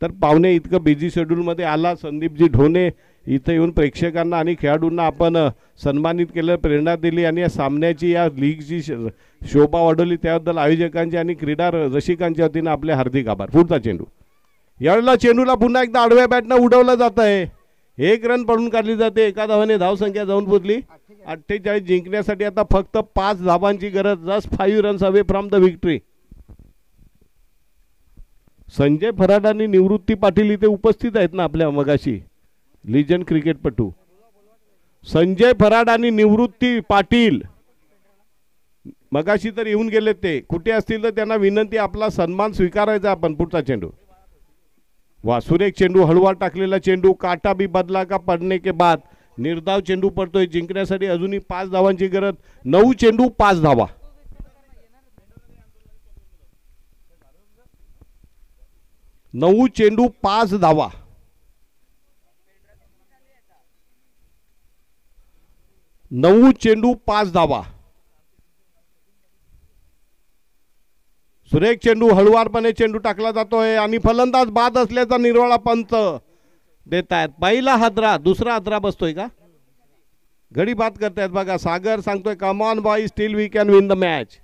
तर पाहुणे इतकं बिझी शेड्यूलमध्ये आला संदीपजी ढोणे इथं येऊन प्रेक्षकांना आणि खेळाडूंना आपण सन्मानित केलं, प्रेरणा दिली आणि या सामन्याची या लीगची शोभा वाढवली. त्याबद्दल आयोजकांच्या आणि क्रीडा रसिकांच्या वतीनं आपले हार्दिक आभार. पुढचा चेंडू. यावेळेला चेंडूला पुन्हा एकदा आडव्या बॅटनं उडवलं जात आहे. 1 रन पडून काढली जाते. एका धावाने धावसंख्या जाऊन पोहोचली 48. जिंकण्यासाठी आता फक्त 5 धावांची गरज. Just 5 runs away from the victory. Sanjay Farad आणि निवृत्ती पाटील इथे उपस्थित आहेत ना आपल्या मगाशी. लिजंड क्रिकेटपटू संजय फराड आणि निवृत्ती पाटील मगाशी तर येऊन गेले. ते कुठे असतील तर त्यांना विनंती, आपला सन्मान स्वीकारायचा आपण. पुढचा चेंडू. वा, सुरेख चेंडू. हळवा टाकलेला चेंडू. काटा भी बदला का पडने के बाद. निर्धाव चेंडू पडतोय. जिंकण्यासाठी अजूनही 5 धावांची गरज. 9 चेंडू 5 धावा. 9 चेंडू 5 धावा. 9 चेंडू 5 धावा. सुरेख चेंडू. हळुवारपणे चेंडू टाकला जातोय आणि फलंदाज बाद असल्याचा निर्वाळा पंच देत आहेत. पहिला हादरा, दुसरा हादरा बसतोय का? घडी बाद करतायत बघा. सागर सांगतोय come on boy, still we can win the match.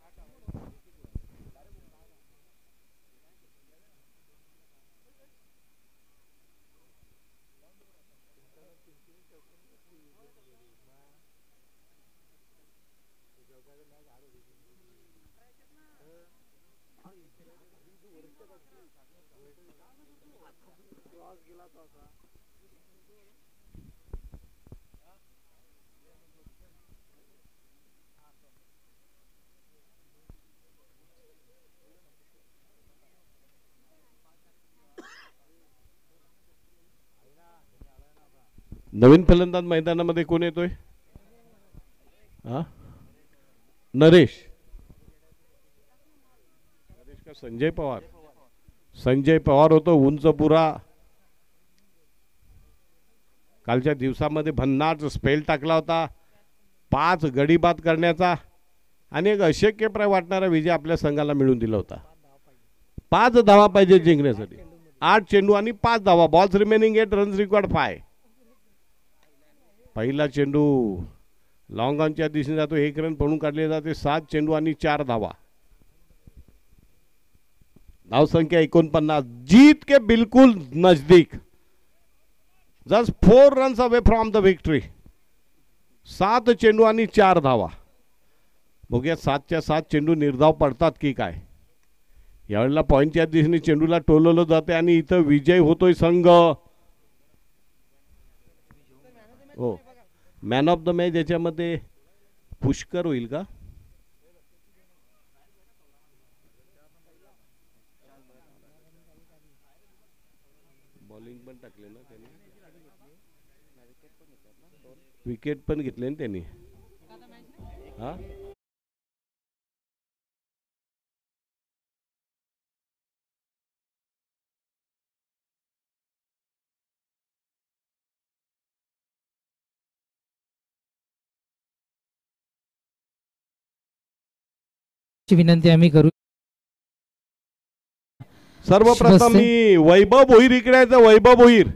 नवीन फलंदाज मैदानामध्ये कोण येतोय? नरेश का संजय पवार होतो उंच पुरा. कालच्या दिवसामध्ये भन्नाट स्पेल टाकला होता. 5 गडी बाद करण्याचा आणि एक अशक्यप्राय वाटणारा विजय आपल्या संघाला मिळून दिला होता. 5 धावा पाहिजे जिंकण्यासाठी. 8 चेंडू आणि 5 धावा. Balls remaining 8 runs required 5. पहिला चेंडू लॉंग ऑनच्या दिशेने जातो. 1 रन पळून काढले जाते. 7 चेंडू आणि 4 धावा. धावसंख्या 49. जीत के बिल्कुल नजदीक. Just 4 runs away from the victory. 7 चेंडू आणि 4 धावा. बघूया 7च्या 7 चेंडू निर्धाव पडतात की काय. यावेळेला पॉईंटच्या दिशेने चेंडूला टोलवलं जाते आणि इथं विजय होतोय संघ. हो मॅन ऑफ द मॅच याच्यामध्ये पुष्कर होईल का. बॉलिंग पण टाकले ना त्यांनी. विकेट पण घेतले ना त्यांनी. हा विनंती आम्ही करू. सर्वप्रथम मी वैभव भोईर इकडे आहे. वैभव भोईर